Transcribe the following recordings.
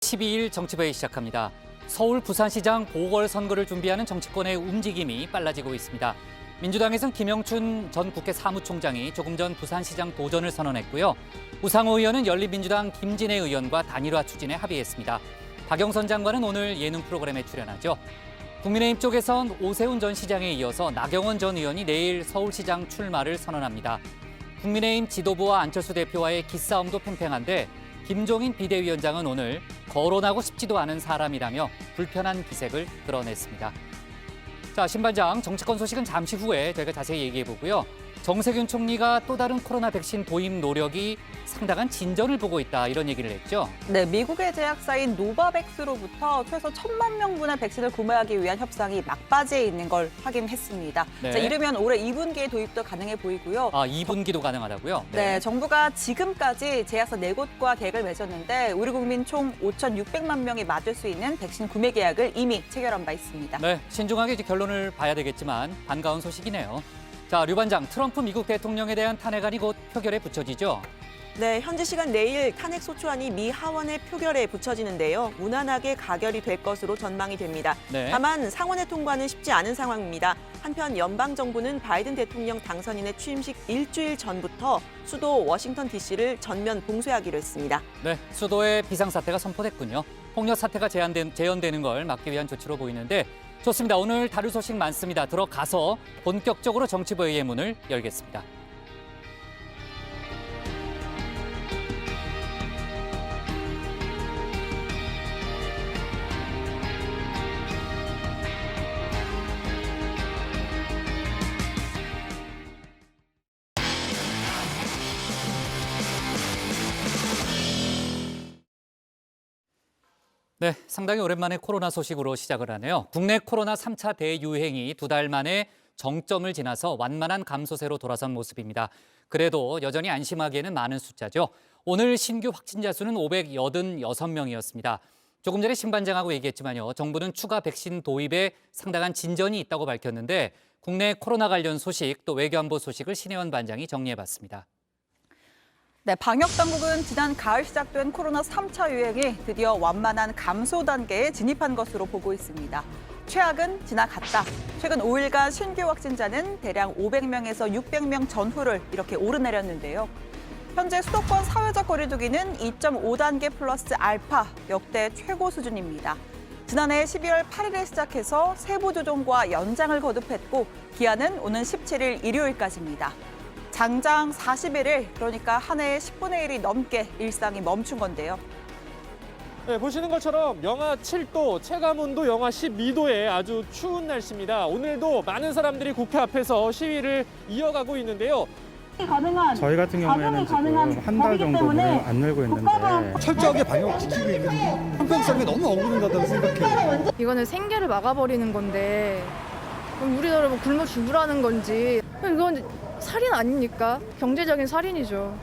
12일 정치부회 시작합니다. 서울 부산시장 보궐선거를 준비하는 정치권의 움직임이 빨라지고 있습니다. 민주당에선 김영춘 전 국회 사무총장이 조금 전 부산시장 도전을 선언했고요. 우상호 의원은 열린민주당 김진애 의원과 단일화 추진에 합의했습니다. 박영선 장관은 오늘 예능 프로그램에 출연하죠. 국민의힘 쪽에선 오세훈 전 시장에 이어서 나경원 전 의원이 내일 서울시장 출마를 선언합니다. 국민의힘 지도부와 안철수 대표와의 기싸움도 팽팽한데 김종인 비대위원장은 오늘 거론하고 싶지도 않은 사람이라며 불편한 기색을 드러냈습니다. 자, 신반장 정치권 소식은 잠시 후에 저희가 자세히 얘기해보고요. 정세균 총리가 또 다른 코로나 백신 도입 노력이 상당한 진전을 보고 있다, 이런 얘기를 했죠. 네, 미국의 제약사인 노바백스로부터 최소 1,000만 명분의 백신을 구매하기 위한 협상이 막바지에 있는 걸 확인했습니다. 네. 자, 이르면 올해 2분기에 도입도 가능해 보이고요. 2분기도 가능하다고요? 네, 정부가 지금까지 제약사 4곳과 계약을 맺었는데 우리 국민 총 5,600만 명이 맞을 수 있는 백신 구매 계약을 이미 체결한 바 있습니다. 네, 신중하게 이제 결론을 봐야 되겠지만 반가운 소식이네요. 자, 류 반장, 트럼프 미국 대통령에 대한 탄핵안이 곧 표결에 붙여지죠? 네, 현지 시간 내일 탄핵 소추안이 미 하원의 표결에 붙여지는데요. 무난하게 가결이 될 것으로 전망이 됩니다. 네. 다만 상원의 통과는 쉽지 않은 상황입니다. 한편 연방정부는 바이든 대통령 당선인의 취임식 일주일 전부터 수도 워싱턴 DC를 전면 봉쇄하기로 했습니다. 네, 수도에 비상사태가 선포됐군요. 폭력 사태가 재현되는 걸 막기 위한 조치로 보이는데 좋습니다. 오늘 다룰 소식 많습니다. 들어가서 본격적으로 정치부회의 문을 열겠습니다. 네, 상당히 오랜만에 코로나 소식으로 시작을 하네요. 국내 코로나 3차 대유행이 2달 만에 정점을 지나서 완만한 감소세로 돌아선 모습입니다. 그래도 여전히 안심하기에는 많은 숫자죠. 오늘 신규 확진자 수는 586명이었습니다. 조금 전에 신반장하고 얘기했지만요. 정부는 추가 백신 도입에 상당한 진전이 있다고 밝혔는데 국내 코로나 관련 소식 또 외교안보 소식을 신혜원 반장이 정리해봤습니다. 네, 방역당국은 지난 가을 시작된 코로나 3차 유행이 드디어 완만한 감소 단계에 진입한 것으로 보고 있습니다. 최악은 지나갔다. 최근 5일간 신규 확진자는 대략 500명에서 600명 전후를 이렇게 오르내렸는데요. 현재 수도권 사회적 거리두기는 2.5단계 플러스 알파, 역대 최고 수준입니다. 지난해 12월 8일에 시작해서 세부 조정과 연장을 거듭했고 기한은 오는 17일 일요일까지입니다. 장장 41일, 그러니까 한 해의 10분의 1이 넘게 일상이 멈춘 건데요. 네, 보시는 것처럼 영하 7도, 체감온도 영하 12도의 아주 추운 날씨입니다. 오늘도 많은 사람들이 국회 앞에서 시위를 이어가고 있는데요. 저희 같은 경우에는 지금 한 달 정도 문을 안 열고 있는데 철저하게 방역 지키고 있는 형평성이 너무 억울하다고 생각해요. 이거는 생계를 막아버리는 건데 그럼 우리나라 뭐 굶어 죽으라는 건지 이건 살인 아닙니까? 경제적인 살인이죠.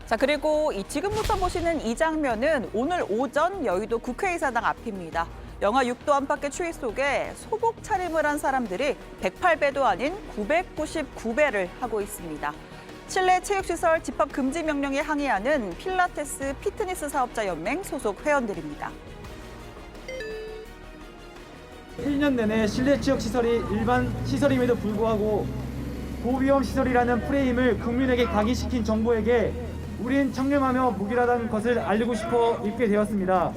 자, 그리고 지금부터 보시는 이 장면은 오늘 오전 여의도 국회의사당 앞입니다. 영하 6도 안팎의 추위 속에 소복 차림을 한 사람들이 108배도 아닌 999배를 하고 있습니다. 실내 체육시설 집합 금지 명령에 항의하는 필라테스 피트니스 사업자 연맹 소속 회원들입니다. 1년 내내 실내 체육 시설이 일반 시설임에도 불구하고 고위험 시설이라는 프레임을 국민에게 각인시킨 정부에게 우린 청렴하며 무기라는 것을 알리고 싶어 입게 되었습니다.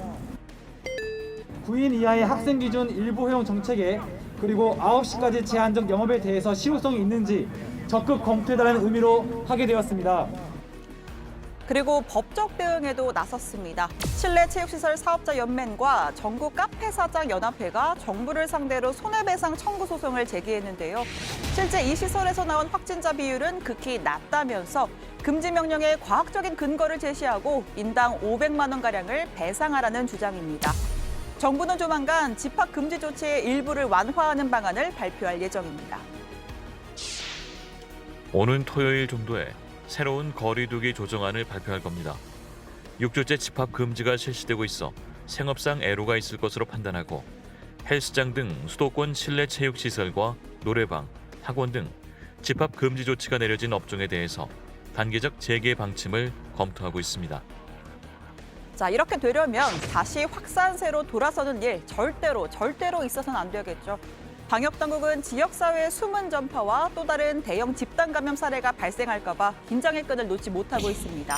9인 이하의 학생 기준 일부 허용 정책에 그리고 9시까지 제한적 영업에 대해서 실효성이 있는지 적극 검토해달라는 의미로 하게 되었습니다. 그리고 법적 대응에도 나섰습니다. 실내 체육시설 사업자 연맹과 전국 카페 사장 연합회가 정부를 상대로 손해배상 청구 소송을 제기했는데요. 실제 이 시설에서 나온 확진자 비율은 극히 낮다면서 금지 명령에 과학적인 근거를 제시하고 인당 500만 원가량을 배상하라는 주장입니다. 정부는 조만간 집합 금지 조치의 일부를 완화하는 방안을 발표할 예정입니다. 오는 토요일 정도에 새로운 거리두기 조정안을 발표할 겁니다. 6주째 집합 금지가 실시되고 있어 생업상 애로가 있을 것으로 판단하고 헬스장 등 수도권 실내 체육시설과 노래방, 학원 등 집합 금지 조치가 내려진 업종에 대해서 단계적 재개 방침을 검토하고 있습니다. 자, 이렇게 되려면 다시 확산세로 돌아서는 일 절대로 있어서는 안 되겠죠. 방역당국은 지역사회의 숨은 전파와 또 다른 대형 집단 감염 사례가 발생할까 봐 긴장의 끈을 놓지 못하고 있습니다.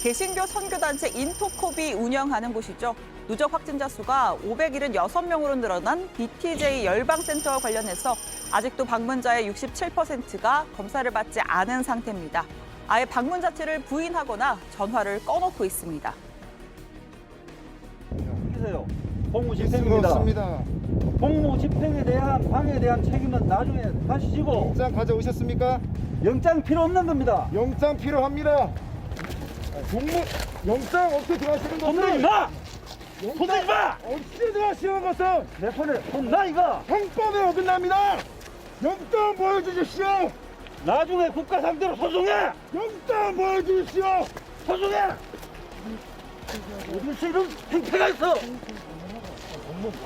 개신교 선교단체 인토콥이 운영하는 곳이죠. 누적 확진자 수가 576명으로 늘어난 BTJ 열방센터와 관련해서 아직도 방문자의 67%가 검사를 받지 않은 상태입니다. 아예 방문 자체를 부인하거나 전화를 꺼놓고 있습니다. 공무 집행입니다. 집행입니다. 공무 집행에 대한 방해에 대한 책임은 나중에 가시고 영장 가져오셨습니까? 영장 필요 없는 겁니다. 영장 필요합니다. 영장 없이 들어가시는 것은 손들지 마! 없이 들어가시는 것은 내 손에 손나 이거! 형법에 어긋납니다. 영장 보여주십시오. 나중에 국가 상대로 소송해! 영장 보여주십시오. 소송해! 어디서 이런 행태가 있어!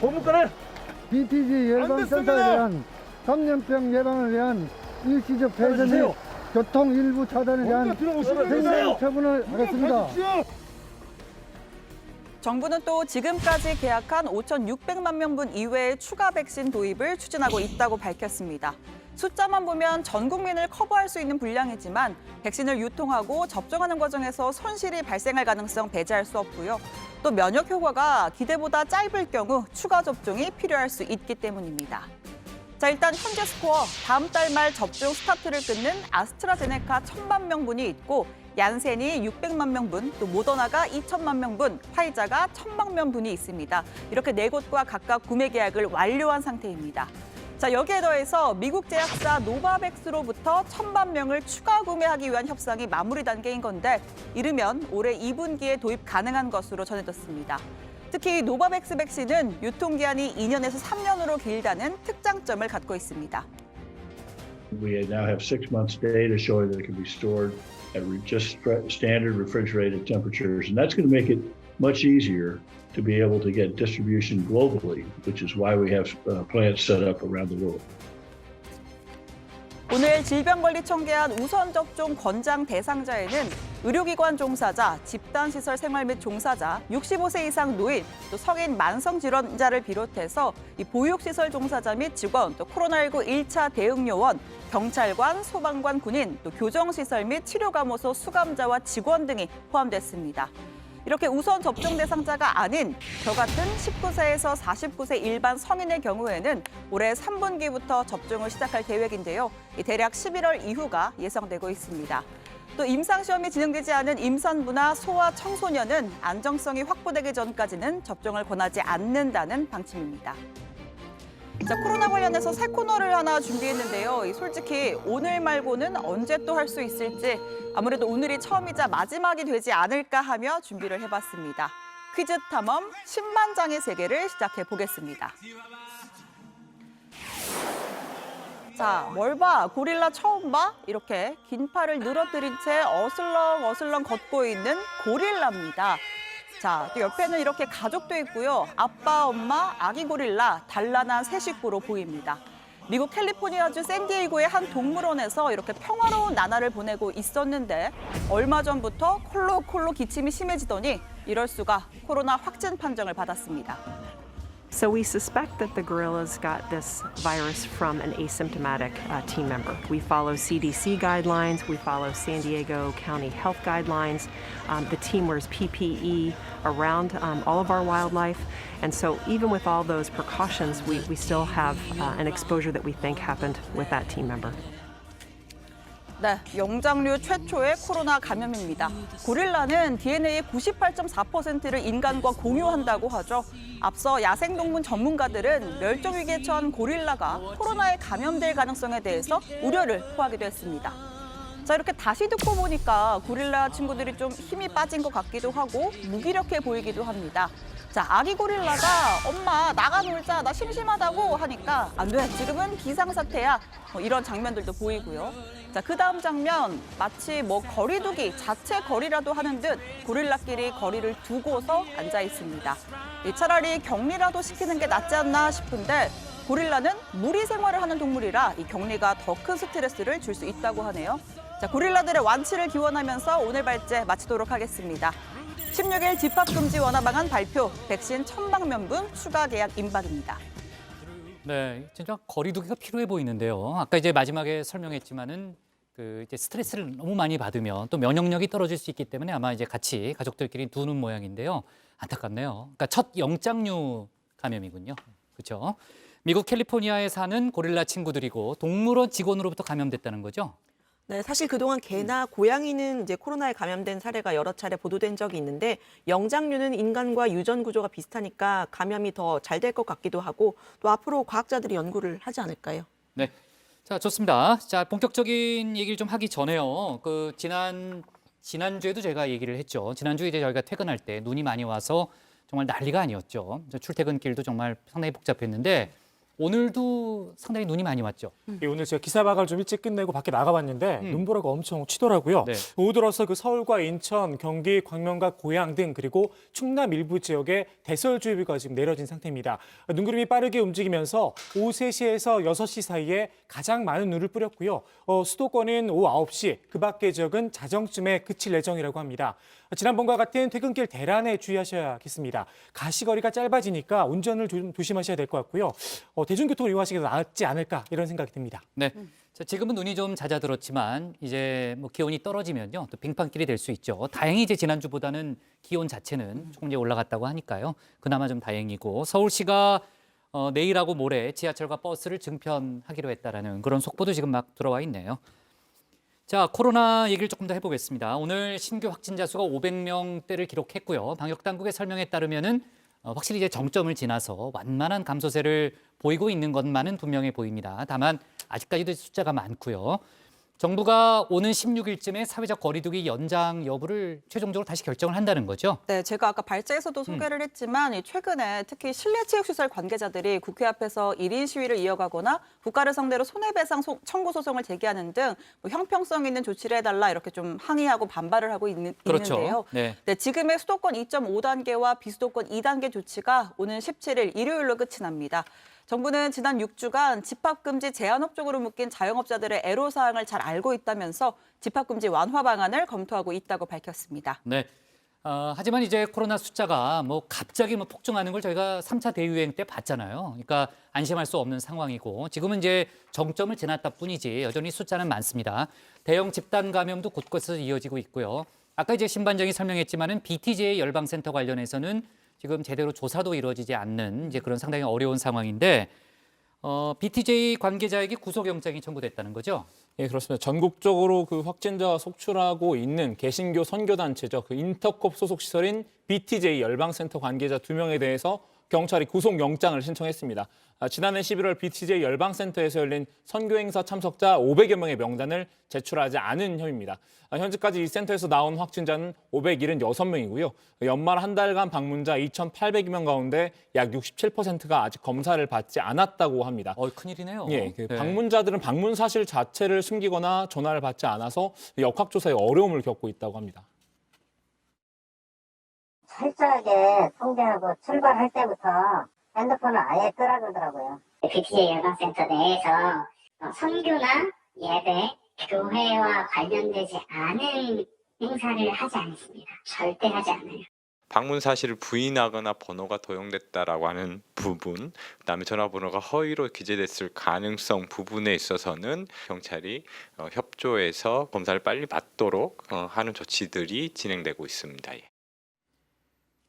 고문권을 BTG 열방센터에 대한 감염병 예방을 위한 일시적 폐쇄 및 교통 일부 차단에 대한 행정 처분을 하겠습니다. 정부는 또 지금까지 계약한 5,600만 명분 이외의 추가 백신 도입을 추진하고 있다고 밝혔습니다. 숫자만 보면 전 국민을 커버할 수 있는 분량이지만 백신을 유통하고 접종하는 과정에서 손실이 발생할 가능성 배제할 수 없고요. 또 면역 효과가 기대보다 짧을 경우 추가 접종이 필요할 수 있기 때문입니다. 자, 일단 현재 스코어, 다음 달 말 접종 스타트를 끊는 아스트라제네카 1,000만 명분이 있고 얀센이 600만 명분, 또 모더나가 2,000만 명분, 화이자가 1,000만 명분이 있습니다. 이렇게 네 곳과 각각 구매 계약을 완료한 상태입니다. 자, 여기에 더해서 미국 제약사 노바백스로부터 1,000만 명을 추가 구매하기 위한 협상이 마무리 단계인 건데 이르면 올해 2분기에 도입 가능한 것으로 전해졌습니다. 특히 노바백스 백신은 유통기한이 2년에서 3년으로 길다는 특장점을 갖고 있습니다. We now have 6 months data showing that it can be stored at just standard refrigerated temperatures, and that's going to make it much easier to be able to get distribution globally, which is why we have plants set up around the world. 오늘 질병관리청계한 우선 접종 권장 대상자에는 의료기관 종사자, 집단시설 생활 및 종사자, 65세 이상 노인, 또 성인 만성질환자를 비롯해서 이 보육시설 종사자 및 직원, 또 코로나19 1차 대응요원, 경찰관, 소방관, 군인, 또 교정시설 및 치료감호소 수감자와 직원 등이 포함됐습니다. 이렇게 우선 접종 대상자가 아닌 저 같은 19세에서 49세 일반 성인의 경우에는 올해 3분기부터 접종을 시작할 계획인데요. 대략 11월 이후가 예상되고 있습니다. 또 임상시험이 진행되지 않은 임산부나 소아 청소년은 안정성이 확보되기 전까지는 접종을 권하지 않는다는 방침입니다. 자, 코로나 관련해서 새 코너를 하나 준비했는데요. 솔직히 오늘 말고는 언제 또 할 수 있을지 아무래도 오늘이 처음이자 마지막이 되지 않을까 하며 준비를 해봤습니다. 퀴즈 탐험 10만 장의 세계를 시작해 보겠습니다. 자, 뭘 봐? 고릴라 처음 봐? 이렇게 긴 팔을 늘어뜨린 채 어슬렁 걷고 있는 고릴라입니다. 자, 또 옆에는 이렇게 가족도 있고요. 아빠, 엄마, 아기 고릴라, 단란한 세 식구로 보입니다. 미국 캘리포니아주 샌디에이고의 한 동물원에서 이렇게 평화로운 나날을 보내고 있었는데 얼마 전부터 콜록콜록 기침이 심해지더니 이럴 수가 코로나 확진 판정을 받았습니다. So we suspect that the gorillas got this virus from an asymptomatic team member. We follow CDC guidelines, we follow San Diego County health guidelines. The team wears PPE around all of our wildlife. And so even with all those precautions, we still have an exposure that we think happened with that team member. 네, 영장류 최초의 코로나 감염입니다. 고릴라는 DNA의 98.4%를 인간과 공유한다고 하죠. 앞서 야생동물 전문가들은 멸종위기에 처한 고릴라가 코로나에 감염될 가능성에 대해서 우려를 토하기도 했습니다. 자, 이렇게 다시 듣고 보니까 고릴라 친구들이 좀 힘이 빠진 것 같기도 하고 무기력해 보이기도 합니다. 자, 아기 고릴라가 엄마 나가 놀자, 나 심심하다고 하니까 안 돼, 지금은 비상사태야. 이런 장면들도 보이고요. 자, 그 다음 장면 마치 거리두기 자체 거리라도 하는 듯 고릴라끼리 거리를 두고서 앉아 있습니다. 차라리 격리라도 시키는 게 낫지 않나 싶은데 고릴라는 무리 생활을 하는 동물이라 이 격리가 더 큰 스트레스를 줄 수 있다고 하네요. 자, 고릴라들의 완치를 기원하면서 오늘 발제 마치도록 하겠습니다. 16일 집합금지 완화 방안 발표, 백신 1,000만 명분 추가 계약 임박입니다. 네, 진짜 거리두기가 필요해 보이는데요. 아까 이제 마지막에 설명했지만은 이제 스트레스를 너무 많이 받으면 또 면역력이 떨어질 수 있기 때문에 아마 이제 같이 가족들끼리 두는 모양인데요. 안타깝네요. 그러니까 첫 영장류 감염이군요. 그렇죠? 미국 캘리포니아에 사는 고릴라 친구들이고 동물원 직원으로부터 감염됐다는 거죠? 네, 사실 그동안 개나 고양이는 이제 코로나에 감염된 사례가 여러 차례 보도된 적이 있는데 영장류는 인간과 유전 구조가 비슷하니까 감염이 더 잘 될 것 같기도 하고 또 앞으로 과학자들이 연구를 하지 않을까요? 네. 자, 좋습니다. 자, 본격적인 얘기를 좀 하기 전에요. 지난주에도 제가 얘기를 했죠. 지난주에 이제 저희가 퇴근할 때 눈이 많이 와서 정말 난리가 아니었죠. 출퇴근길도 정말 상당히 복잡했는데 오늘도 상당히 눈이 많이 왔죠. 오늘 제가 기사 마감을 좀 일찍 끝내고 밖에 나가봤는데 눈보라가 엄청 치더라고요. 네. 오후 들어서 그 서울과 인천, 경기, 광명과 고양 등 그리고 충남 일부 지역에 대설주의보가 지금 내려진 상태입니다. 눈구름이 빠르게 움직이면서 오후 3시에서 6시 사이에 가장 많은 눈을 뿌렸고요. 수도권은 오후 9시, 그 밖의 지역은 자정쯤에 그칠 예정이라고 합니다. 지난번과 같은 퇴근길 대란에 주의하셔야겠습니다. 가시거리가 짧아지니까 운전을 조심하셔야 될 것 같고요. 대중교통을 이용하시기 더 낫지 않을까 이런 생각이 듭니다. 네. 자, 지금은 눈이 좀 잦아들었지만 이제 뭐 기온이 떨어지면요. 또 빙판길이 될 수 있죠. 다행히 이제 지난주보다는 기온 자체는 조금 이제 올라갔다고 하니까요. 그나마 좀 다행이고 서울시가 내일하고 모레 지하철과 버스를 증편하기로 했다라는 그런 속보도 지금 막 들어와 있네요. 자, 코로나 얘기를 조금 더 해보겠습니다. 오늘 신규 확진자 수가 500명대를 기록했고요. 방역당국의 설명에 따르면은 확실히 이제 정점을 지나서 완만한 감소세를 보이고 있는 것만은 분명해 보입니다. 다만 아직까지도 숫자가 많고요. 정부가 오는 16일쯤에 사회적 거리두기 연장 여부를 최종적으로 다시 결정을 한다는 거죠. 네, 제가 아까 발제에서도 소개를 했지만 최근에 특히 실내체육시설 관계자들이 국회 앞에서 1인 시위를 이어가거나 국가를 상대로 손해배상 청구 소송을 제기하는 등 형평성 있는 조치를 해달라 이렇게 좀 항의하고 반발을 하고 그렇죠. 있는데요. 네. 네, 지금의 수도권 2.5단계와 비수도권 2단계 조치가 오는 17일 일요일로 끝이 납니다. 정부는 지난 6주간 집합금지 제한업 쪽으로 묶인 자영업자들의 애로사항을 잘 알고 있다면서 집합금지 완화 방안을 검토하고 있다고 밝혔습니다. 네. 하지만 이제 코로나 숫자가 갑자기 폭증하는 걸 저희가 3차 대유행 때 봤잖아요. 그러니까 안심할 수 없는 상황이고 지금은 이제 정점을 지났다 뿐이지 여전히 숫자는 많습니다. 대형 집단 감염도 곳곳에서 이어지고 있고요. 아까 이제 신반장이 설명했지만은 BTJ 열방센터 관련해서는 지금 제대로 조사도 이루어지지 않는 이제 그런 상당히 어려운 상황인데 BTJ 관계자에게 구속영장이 청구됐다는 거죠? 예, 그렇습니다. 전국적으로 그 확진자가 속출하고 있는 개신교 선교단체죠. 그 인터콥 소속 시설인 BTJ 열방센터 관계자 2명에 대해서 경찰이 구속영장을 신청했습니다. 지난해 11월 BTJ 열방센터에서 열린 선교행사 참석자 500여 명의 명단을 제출하지 않은 혐의입니다. 현재까지 이 센터에서 나온 확진자는 576명이고요. 연말 한 달간 방문자 2,800명 가운데 약 67%가 아직 검사를 받지 않았다고 합니다. 큰일이네요. 예, 네. 방문자들은 방문 사실 자체를 숨기거나 전화를 받지 않아서 역학조사에 어려움을 겪고 있다고 합니다. 철저하게 통제하고 출발할 때부터 핸드폰을 아예 끄라 그러더라고요. BTJ 열방센터 내에서 선교나 예배, 교회와 관련되지 않은 행사를 하지 않습니다. 절대 하지 않아요. 방문 사실을 부인하거나 번호가 도용됐다라고 하는 부분, 그다음에 전화번호가 허위로 기재됐을 가능성 부분에 있어서는 경찰이 협조해서 검사를 빨리 받도록 하는 조치들이 진행되고 있습니다.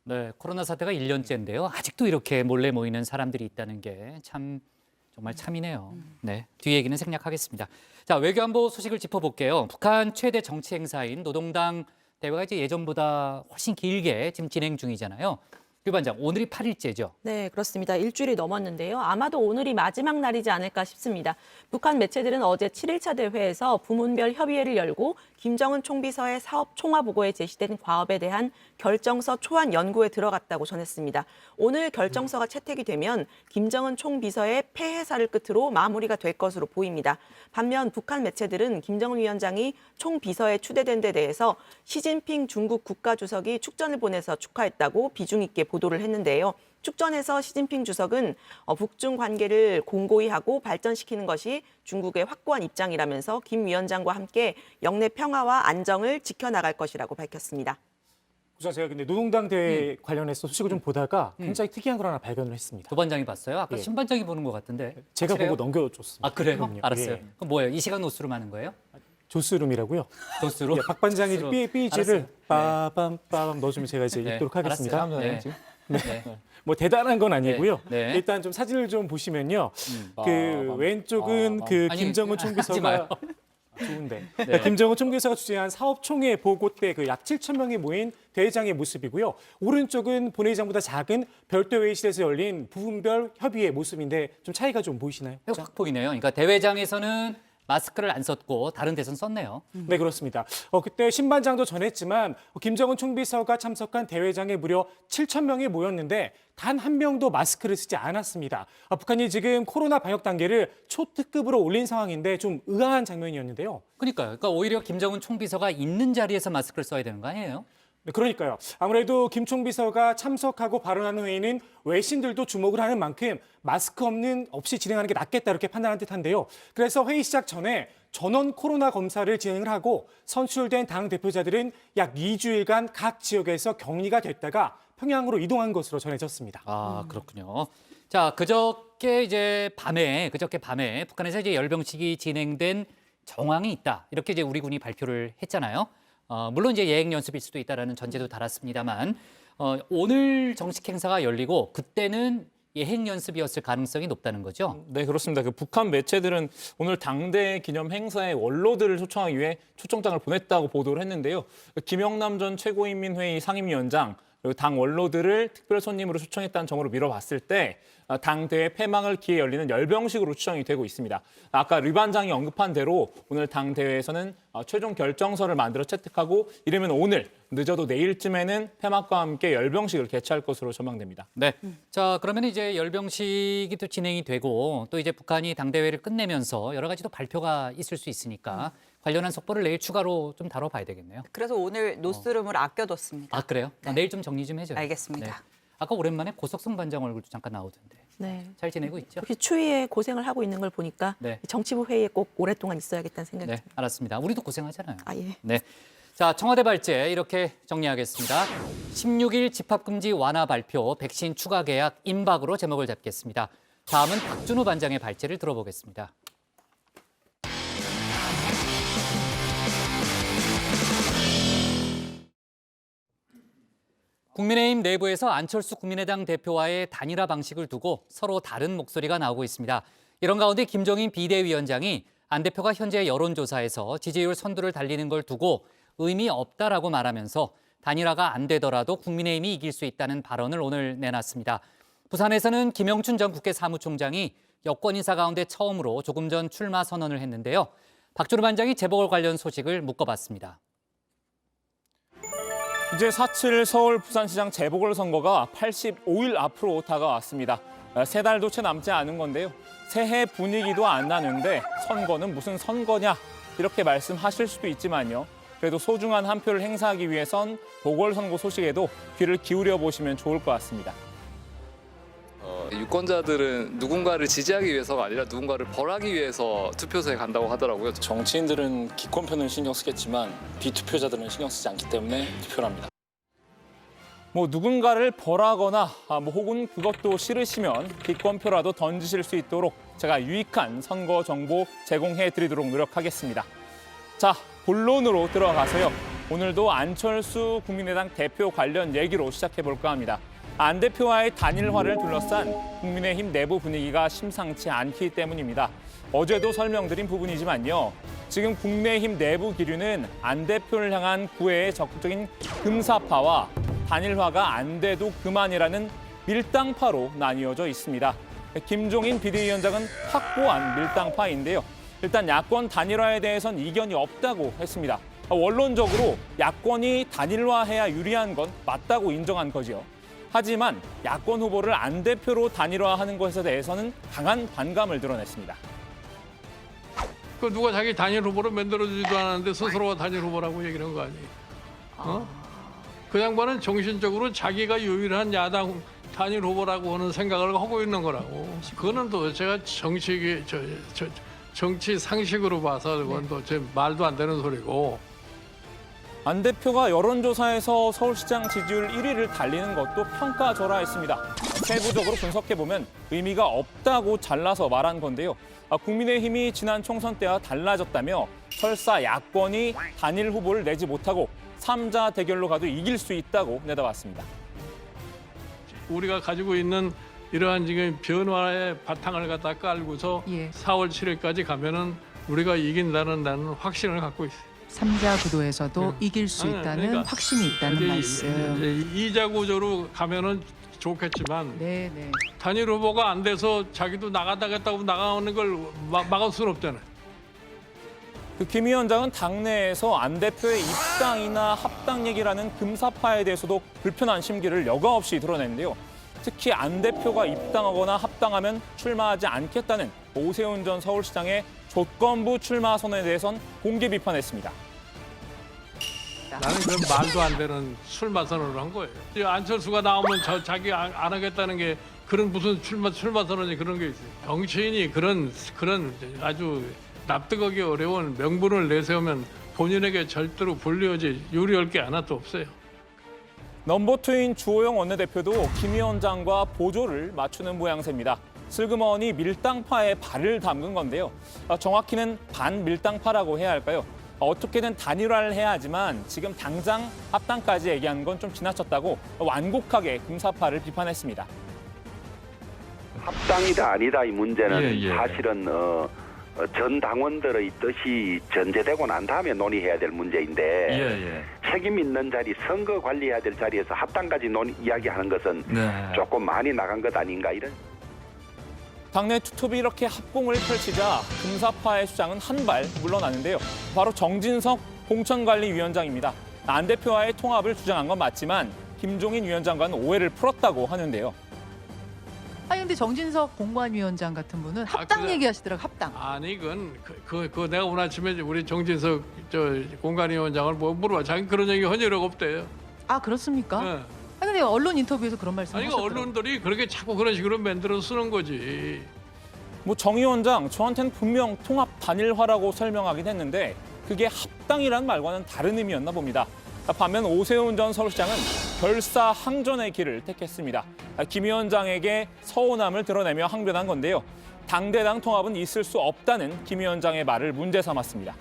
네, 코로나 사태가 1년째인데요. 아직도 이렇게 몰래 모이는 사람들이 있다는 게 정말 참이네요. 네, 뒤 얘기는 생략하겠습니다. 자, 외교안보 소식을 짚어볼게요. 북한 최대 정치 행사인 노동당 대회가 이제 예전보다 훨씬 길게 지금 진행 중이잖아요. 유 반장, 오늘이 8일째죠? 네, 그렇습니다. 일주일이 넘었는데요. 아마도 오늘이 마지막 날이지 않을까 싶습니다. 북한 매체들은 어제 7일차 대회에서 부문별 협의회를 열고 김정은 총비서의 사업 총화 보고에 제시된 과업에 대한 결정서 초안 연구에 들어갔다고 전했습니다. 오늘 결정서가 채택이 되면 김정은 총비서의 폐해사를 끝으로 마무리가 될 것으로 보입니다. 반면 북한 매체들은 김정은 위원장이 총비서에 추대된 데 대해서 시진핑 중국 국가주석이 축전을 보내서 축하했다고 비중 있게 보도를 했는데요. 축전에서 시진핑 주석은 북중 관계를 공고히 하고 발전시키는 것이 중국의 확고한 입장이라면서 김 위원장과 함께 영내 평화와 안정을 지켜나갈 것이라고 밝혔습니다. 제가 근데 노동당 대회 관련해서 소식을 좀 보다가 굉장히 특이한 걸 하나 발견을 했습니다. 부반장이 봤어요? 아까 예. 신반장이 보는 것 같은데. 제가 확실해요? 보고 넘겨줬습니다. 아, 그래요? 그럼요. 알았어요. 예. 그럼 뭐예요? 이 시간 노스룸 하는 거예요? 조스룸이라고요. 노스룸? 예, 박 반장이 조스룸. 삐지를 알았어요. 빠밤 넣어주면 제가 이제 네. 읽도록 하겠습니다. 알았어요. 네. 네. 뭐 대단한 건 아니고요. 네. 네. 일단 좀 사진을 좀 보시면요. 그 왼쪽은 그 아니, 김정은 하지 총비서가 마요. 좋은데. 네. 김정은 총비서가 주재한 사업총회 보고 때 그 약 7천 명이 모인 대회장의 모습이고요. 오른쪽은 본회의장보다 작은 별도 회의실에서 열린 부분별 협의회 모습인데 좀 차이가 좀 보이시나요? 확 보이네요. 그러니까 대회장에서는 마스크를 안 썼고 다른 데선 썼네요. 네, 그렇습니다. 그때 신반장도 전했지만 김정은 총비서가 참석한 대회장에 무려 7천 명이 모였는데 단 한 명도 마스크를 쓰지 않았습니다. 북한이 지금 코로나 방역 단계를 초특급으로 올린 상황인데 좀 의아한 장면이었는데요. 그러니까 오히려 김정은 총비서가 있는 자리에서 마스크를 써야 되는 거 아니에요? 네, 그러니까요. 아무래도 김 총비서가 참석하고 발언하는 회의는 외신들도 주목을 하는 만큼 마스크 없이 진행하는 게 낫겠다 이렇게 판단한 듯한데요. 그래서 회의 시작 전에 전원 코로나 검사를 진행을 하고 선출된 당 대표자들은 약 2주일간 각 지역에서 격리가 됐다가 평양으로 이동한 것으로 전해졌습니다. 아, 그렇군요. 자, 그저께 밤에 북한에서 이제 열병식이 진행된 정황이 있다. 이렇게 이제 우리 군이 발표를 했잖아요. 물론 이제 예행 연습일 수도 있다라는 전제도 달았습니다만 오늘 정식 행사가 열리고 그때는 예행 연습이었을 가능성이 높다는 거죠. 네, 그렇습니다. 그 북한 매체들은 오늘 당대 기념 행사에 원로들을 초청하기 위해 초청장을 보냈다고 보도를 했는데요. 김영남 전 최고인민회의 상임위원장 그리고 당 원로들을 특별 손님으로 초청했다는 점으로 미뤄봤을 때 당 대회 폐막을 기해 열리는 열병식으로 추정이 되고 있습니다. 아까 류 반장이 언급한 대로 오늘 당 대회에서는 최종 결정서를 만들어 채택하고 이르면 오늘 늦어도 내일쯤에는 폐막과 함께 열병식을 개최할 것으로 전망됩니다. 네. 자, 그러면 이제 열병식이 또 진행이 되고 또 이제 북한이 당 대회를 끝내면서 여러 가지 또 발표가 있을 수 있으니까 관련한 속보를 내일 추가로 좀 다뤄봐야 되겠네요. 그래서 오늘 노스룸을 아껴뒀습니다. 아, 그래요? 내일 좀 정리 좀 해줘요. 알겠습니다. 네. 아까 오랜만에 고석성 반장 얼굴도 잠깐 나오던데. 네. 잘 지내고 있죠? 역시 추위에 고생을 하고 있는 걸 보니까 네. 정치부 회의에 꼭 오랫동안 있어야겠다는 생각이 네, 듭니다. 알았습니다. 우리도 고생하잖아요. 아, 예. 네. 자, 청와대 발제 이렇게 정리하겠습니다. 16일 집합금지 완화 발표, 백신 추가 계약 임박으로 제목을 잡겠습니다. 다음은 박준우 반장의 발제를 들어보겠습니다. 국민의힘 내부에서 안철수 국민의당 대표와의 단일화 방식을 두고 서로 다른 목소리가 나오고 있습니다. 이런 가운데 김종인 비대위원장이 안 대표가 현재 여론조사에서 지지율 선두를 달리는 걸 두고 의미 없다라고 말하면서 단일화가 안 되더라도 국민의힘이 이길 수 있다는 발언을 오늘 내놨습니다. 부산에서는 김영춘 전 국회 사무총장이 여권 인사 가운데 처음으로 조금 전 출마 선언을 했는데요. 박준우 반장이 재보궐 관련 소식을 묶어봤습니다. 이제 4.7 서울 부산시장 재보궐선거가 85일 앞으로 다가왔습니다. 3달도 채 남지 않은 건데요. 새해 분위기도 안 나는데 선거는 무슨 선거냐 이렇게 말씀하실 수도 있지만요. 그래도 소중한 한 표를 행사하기 위해선 보궐선거 소식에도 귀를 기울여 보시면 좋을 것 같습니다. 유권자들은 누군가를 지지하기 위해서가 아니라 누군가를 벌하기 위해서 투표소에 간다고 하더라고요. 정치인들은 기권표는 신경 쓰겠지만 비투표자들은 신경 쓰지 않기 때문에 투표를 합니다. 누군가를 벌하거나 혹은 그것도 싫으시면 기권표라도 던지실 수 있도록 제가 유익한 선거 정보 제공해 드리도록 노력하겠습니다. 자, 본론으로 들어가서요. 오늘도 안철수 국민의당 대표 관련 얘기로 시작해 볼까 합니다. 안 대표와의 단일화를 둘러싼 국민의힘 내부 분위기가 심상치 않기 때문입니다. 어제도 설명드린 부분이지만요. 지금 국민의힘 내부 기류는 안 대표를 향한 구애의 적극적인 금사파와 단일화가 안 돼도 그만이라는 밀당파로 나뉘어져 있습니다. 김종인 비대위원장은 확고한 밀당파인데요. 일단 야권 단일화에 대해선 이견이 없다고 했습니다. 원론적으로 야권이 단일화해야 유리한 건 맞다고 인정한 거죠. 하지만 야권 후보를 안 대표로 단일화하는 것에 대해서는 강한 반감을 드러냈습니다. 그 누가 자기 단일 후보로 만들어주지도 않았는데 스스로가 단일 후보라고 얘기를 한 거 아니에요? 그 양반은 정신적으로 자기가 유일한 야당 단일 후보라고 하는 생각을 하고 있는 거라고. 그거는 또 제가 정치 상식으로 봐서 그건 또 제 말도 안 되는 소리고. 안 대표가 여론조사에서 서울시장 지지율 1위를 달리는 것도 평가절하했습니다. 세부적으로 분석해보면 의미가 없다고 잘라서 말한 건데요. 국민의힘이 지난 총선 때와 달라졌다며 설사 야권이 단일 후보를 내지 못하고 3자 대결로 가도 이길 수 있다고 내다봤습니다. 우리가 가지고 있는 이러한 지금 변화의 바탕을 갖다 깔고서 4월 7일까지 가면은 우리가 이긴다는 나는 확신을 갖고 있어요. 3자 구도에서도 이길 수 있다는 그러니까 확신이 있다는 말씀. 이자 구조로 가면은 좋겠지만 단일 후보가 안 돼서 자기도 나가다겠다고 나가는 걸 막을 수는 없잖아요. 김 위원장은 당내에서 안 대표의 입당이나 합당 얘기라는 금사파에 대해서도 불편한 심기를 여과 없이 드러냈는데요. 특히 안 대표가 입당하거나 합당하면 출마하지 않겠다는 오세훈 전 서울시장의 조건부 출마 선언에 대해선 공개 비판했습니다. 나는 그런 말도 안 되는 출마 선언을 한 거예요. 안철수가 나오면 자기 안 하겠다는 게 그런 무슨 출마 선언이 그런 게 있어요. 정치인이 그런 아주 납득하기 어려운 명분을 내세우면 본인에게 절대로 불리하지 유리할 게 하나도 없어요. 넘버2인 주호영 원내대표도 김 위원장과 보조를 맞추는 모양새입니다. 슬그머니 밀당파에 발을 담근 건데요. 정확히는 반밀당파라고 해야 할까요? 어떻게든 단일화를 해야 하지만 지금 당장 합당까지 얘기하는 건 좀 지나쳤다고 완곡하게 금사파를 비판했습니다. 합당이다 아니다 이 문제는 사실은 전 당원들의 뜻이 전제되고 난 다음에 논의해야 될 문제인데 책임 있는 자리, 선거 관리해야 될 자리에서 합당까지 이야기하는 것은 조금 많이 나간 것 아닌가 이런. 당내 투톱이 이렇게 합공을 펼치자 금사파의 주장은 한 발 물러나는데요. 바로 정진석 공천관리위원장입니다. 안 대표와의 통합을 주장한 건 맞지만 김종인 위원장과는 오해를 풀었다고 하는데요. 아니 근데 정진석 공관위원장 같은 분은 합당 얘기하시더라고요. 합당. 아니 이건 그 내가 오늘 아침에 우리 정진석 공관위원장을 물어봐. 자기 그런 얘기 한 적이 없대요. 아 그렇습니까? 네. 아니 근데 언론 인터뷰에서 그런 말씀 아니 하셨더라고요. 언론들이 그렇게 자꾸 그런 식으로 만들어 쓰는 거지. 정 위원장, 저한테는 분명 통합 단일화라고 설명하긴 했는데 그게 합당이란 말과는 다른 의미였나 봅니다. 반면 오세훈 전 서울시장은 결사항전의 길을 택했습니다. 김 위원장에게 서운함을 드러내며 항변한 건데요. 당대당 통합은 있을 수 없다는 김 위원장의 말을 문제 삼았습니다.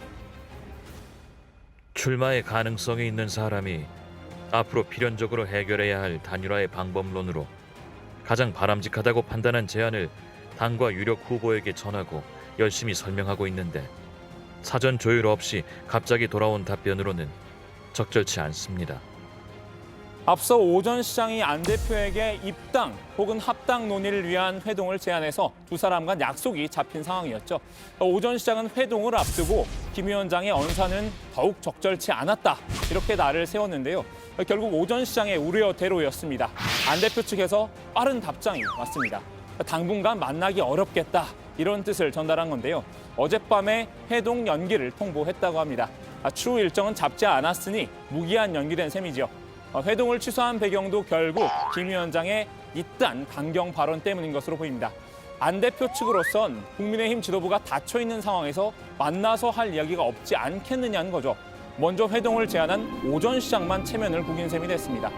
출마의 가능성이 있는 사람이 앞으로 필연적으로 해결해야 할 단일화의 방법론으로 가장 바람직하다고 판단한 제안을 당과 유력 후보에게 전하고 열심히 설명하고 있는데 사전 조율 없이 갑자기 돌아온 답변으로는 적절치 않습니다. 앞서 오 전 시장이 안 대표에게 입당 혹은 합당 논의를 위한 회동을 제안해서 두 사람 간 약속이 잡힌 상황이었죠. 오 전 시장은 회동을 앞두고 김 위원장의 언사는 더욱 적절치 않았다. 이렇게 날을 세웠는데요. 결국 오 전 시장의 우려대로였습니다. 안 대표 측에서 빠른 답장이 왔습니다. 당분간 만나기 어렵겠다. 이런 뜻을 전달한 건데요. 어젯밤에 회동 연기를 통보했다고 합니다. 추후 일정은 잡지 않았으니 무기한 연기된 셈이죠. 회동을 취소한 배경도 결국 김 위원장의 이딴 강경 발언 때문인 것으로 보입니다. 안 대표 측으로선 국민의힘 지도부가 닫혀있는 상황에서 만나서 할 이야기가 없지 않겠느냐는 거죠. 먼저 회동을 제안한 오 전 시장만 체면을 구긴 셈이 됐습니다.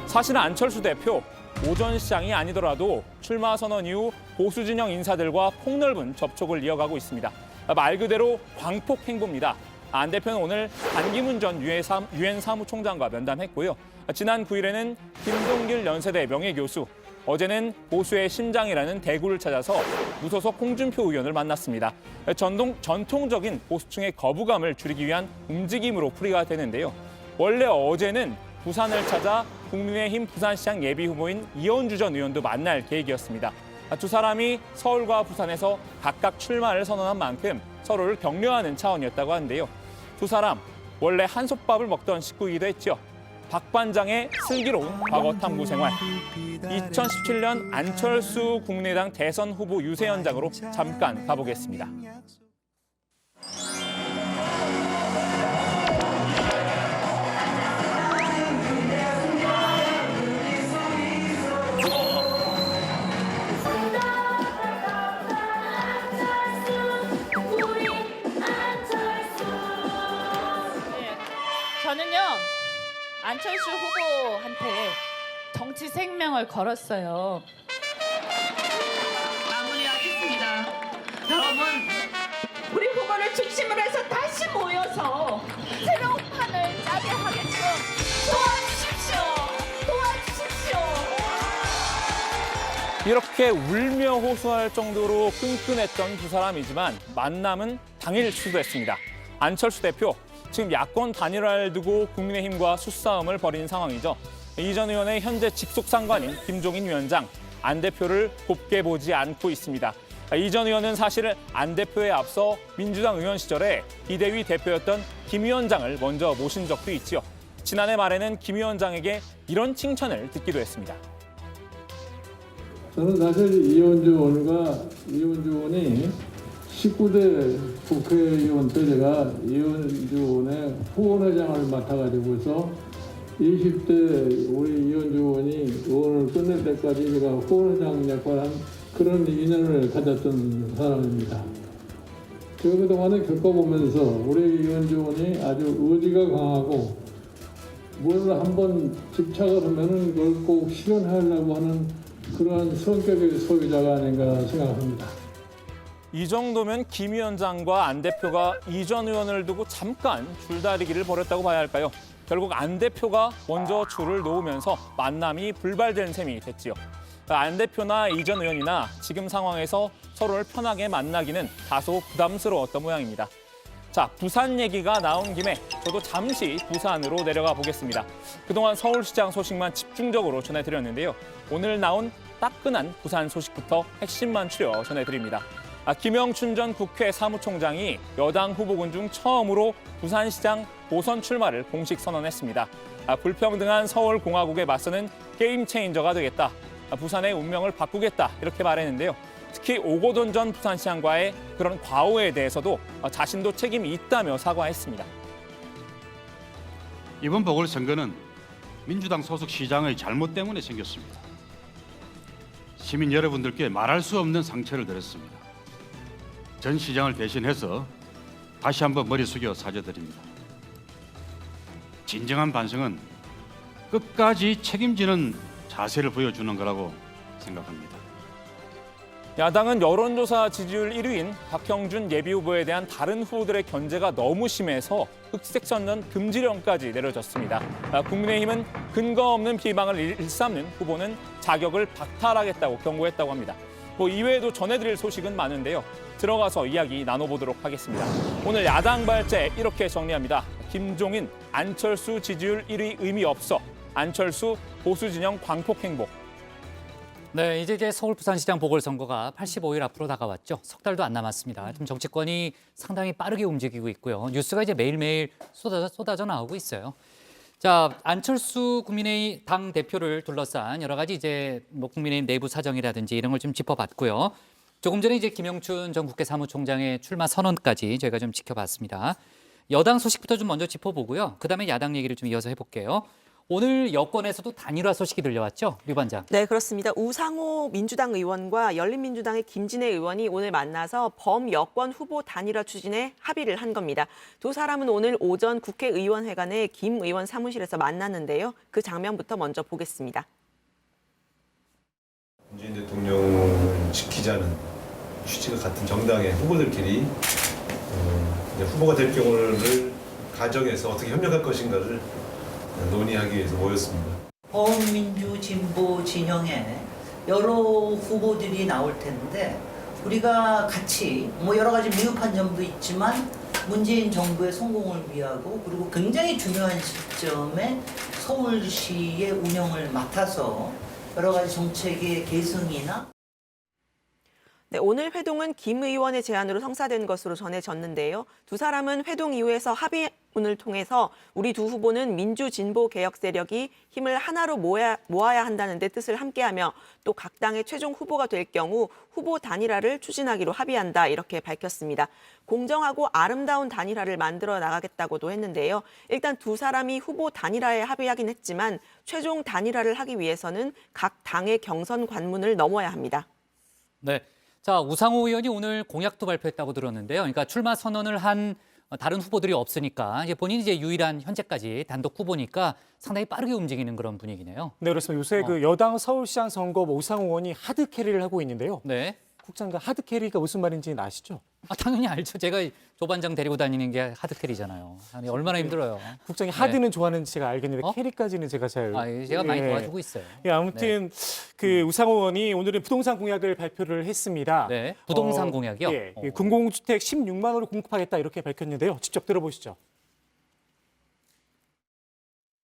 사실은 안철수 대표, 오 전 시장이 아니더라도 출마 선언 이후 보수 진영 인사들과 폭넓은 접촉을 이어가고 있습니다. 말 그대로 광폭 행보입니다. 안 대표는 오늘 반기문 전 유엔 사무총장과 면담했고요. 지난 9일에는 김동길 연세대 명예교수, 어제는 보수의 심장이라는 대구를 찾아서 무소속 홍준표 의원을 만났습니다. 전통적인 보수층의 거부감을 줄이기 위한 움직임으로 풀이가 되는데요. 원래 어제는 부산을 찾아 국민의힘 부산시장 예비후보인 이현주 전 의원도 만날 계획이었습니다. 두 사람이 서울과 부산에서 각각 출마를 선언한 만큼 서로를 격려하는 차원이었다고 하는데요. 두 사람 원래 한솥밥을 먹던 식구이기도 했죠. 박 반장의 슬기로운 과거 탐구 생활. 2017년 안철수 국민의당 대선 후보 유세 현장으로 잠깐 가보겠습니다. 저는요 걸 걸었어요. 마무리하겠습니다. 여러분, 우리 후보를 중심으로 해서 다시 모여서 새로운 판을 짜게 하게끔 도와주십시오. 도와주십시오. 이렇게 울며 호소할 정도로 끈끈했던 두 사람이지만 만남은 당일 취소했습니다. 안철수 대표, 지금 야권 단일화를 두고 국민의힘과 수싸움을 벌인 상황이죠. 이 전 의원의 현재 직속 상관인 김종인 위원장, 안 대표를 곱게 보지 않고 있습니다. 이 전 의원은 사실 안 대표에 앞서 민주당 의원 시절에 비대위 대표였던 김 위원장을 먼저 모신 적도 있지요. 지난해 말에는 김 위원장에게 이런 칭찬을 듣기도 했습니다. 저는 사실 이현주 의원이 19대 국회의원 때 제가 이현주 의원의 후원회장을 맡아가지고서 20대 우리 이현주 의원이 의원을 끝낼 때까지 제가 후원회장 역할을 한 그런 인연을 가졌던 사람입니다. 제가 그동안에 겪어보면서 우리 이현주 의원이 아주 의지가 강하고 뭘 한번 집착을 하면은 그걸 꼭 실현하려고 하는 그러한 성격의 소유자가 아닌가 생각합니다. 이 정도면 김 위원장과 안 대표가 이 전 의원을 두고 잠깐 줄다리기를 벌였다고 봐야 할까요? 결국 안 대표가 먼저 줄을 놓으면서 만남이 불발된 셈이 됐지요. 안 대표나 이 전 의원이나 지금 상황에서 서로를 편하게 만나기는 다소 부담스러웠던 모양입니다. 자, 부산 얘기가 나온 김에 저도 잠시 부산으로 내려가 보겠습니다. 그동안 서울시장 소식만 집중적으로 전해드렸는데요. 오늘 나온 따끈한 부산 소식부터 핵심만 추려 전해드립니다. 김영춘 전 국회 사무총장이 여당 후보군 중 처음으로 부산시장 보선 출마를 공식 선언했습니다. 불평등한 서울공화국에 맞서는 게임 체인저가 되겠다. 부산의 운명을 바꾸겠다. 이렇게 말했는데요. 특히 오거돈 전 부산시장과의 그런 과오에 대해서도 자신도 책임이 있다며 사과했습니다. 이번 보궐선거는 민주당 소속 시장의 잘못 때문에 생겼습니다. 시민 여러분들께 말할 수 없는 상처를 드렸습니다. 전 시장을 대신해서 다시 한번 머리 숙여 사죄드립니다. 진정한 반성은 끝까지 책임지는 자세를 보여주는 거라고 생각합니다. 야당은 여론조사 지지율 1위인 박형준 예비후보에 대한 다른 후보들의 견제가 너무 심해서 흑색선전 금지령까지 내려졌습니다. 국민의힘은 근거 없는 비방을 일삼는 후보는 자격을 박탈하겠다고 경고했다고 합니다. 이외에도 전해드릴 소식은 많은데요. 들어가서 이야기 나눠보도록 하겠습니다. 오늘 야당 발제 이렇게 정리합니다. 김종인, 안철수 지지율 1위 의미 없어. 안철수 보수 진영 광폭 행보. 네, 이제 서울 부산시장 보궐선거가 85일 앞으로 다가왔죠. 석 달도 안 남았습니다. 좀 정치권이 상당히 빠르게 움직이고 있고요. 뉴스가 이제 매일매일 쏟아져 나오고 있어요. 자, 안철수 국민의힘 당 대표를 둘러싼 여러 가지 이제 국민의힘 내부 사정이라든지 이런 걸 좀 짚어봤고요. 조금 전에 이제 김영춘 전 국회 사무총장의 출마 선언까지 저희가 좀 지켜봤습니다. 여당 소식부터 좀 먼저 짚어보고요. 그다음에 야당 얘기를 좀 이어서 해볼게요. 오늘 여권에서도 단일화 소식이 들려왔죠, 류 반장. 네, 그렇습니다. 우상호 민주당 의원과 열린민주당의 김진애 의원이 오늘 만나서 범여권 후보 단일화 추진에 합의를 한 겁니다. 두 사람은 오늘 오전 국회의원회관에 김 의원 사무실에서 만났는데요. 그 장면부터 먼저 보겠습니다. 문재인 대통령을 지키자는 취지가 같은 정당의 후보들끼리 이제 후보가 될 경우를 가정해서 어떻게 협력할 것인가를 논의하기 위해서 모였습니다. 범민주 진보 진영에 여러 후보들이 나올 텐데 우리가 같이 여러 가지 미흡한 점도 있지만 문재인 정부의 성공을 위하고 그리고 굉장히 중요한 시점에 서울시의 운영을 맡아서 여러 가지 정책의 개선이나 네, 오늘 회동은 김 의원의 제안으로 성사된 것으로 전해졌는데요. 두 사람은 회동 이후에서 합의문을 통해서 우리 두 후보는 민주진보 개혁 세력이 힘을 하나로 모아야 한다는 데 뜻을 함께하며 또 각 당의 최종 후보가 될 경우 후보 단일화를 추진하기로 합의한다 이렇게 밝혔습니다. 공정하고 아름다운 단일화를 만들어 나가겠다고도 했는데요. 일단 두 사람이 후보 단일화에 합의하긴 했지만 최종 단일화를 하기 위해서는 각 당의 경선 관문을 넘어야 합니다. 네. 자, 우상호 의원이 오늘 공약도 발표했다고 들었는데요. 그러니까 출마 선언을 한 다른 후보들이 없으니까 이제 본인이 이제 유일한 현재까지 단독 후보니까 상당히 빠르게 움직이는 그런 분위기네요. 네, 그렇습니다. 요새 그 여당 서울시장 선거 오상호 의원이 하드 캐리를 하고 있는데요. 네. 국장과 하드 캐리가 무슨 말인지는 아시죠? 당연히 알죠. 제가 조반장 데리고 다니는 게 하드캐리잖아요. 아니, 얼마나 힘들어요. 국장이 하드는 좋아하는지 제가 알겠는데 캐리까지는 제가 잘... 제가 많이 도와주고 있어요. 예, 아무튼 그 우상호 의원이 오늘은 부동산 공약을 발표를 했습니다. 네, 부동산 공약이요? 예, 공공주택 16만 호를 공급하겠다 이렇게 밝혔는데요. 직접 들어보시죠.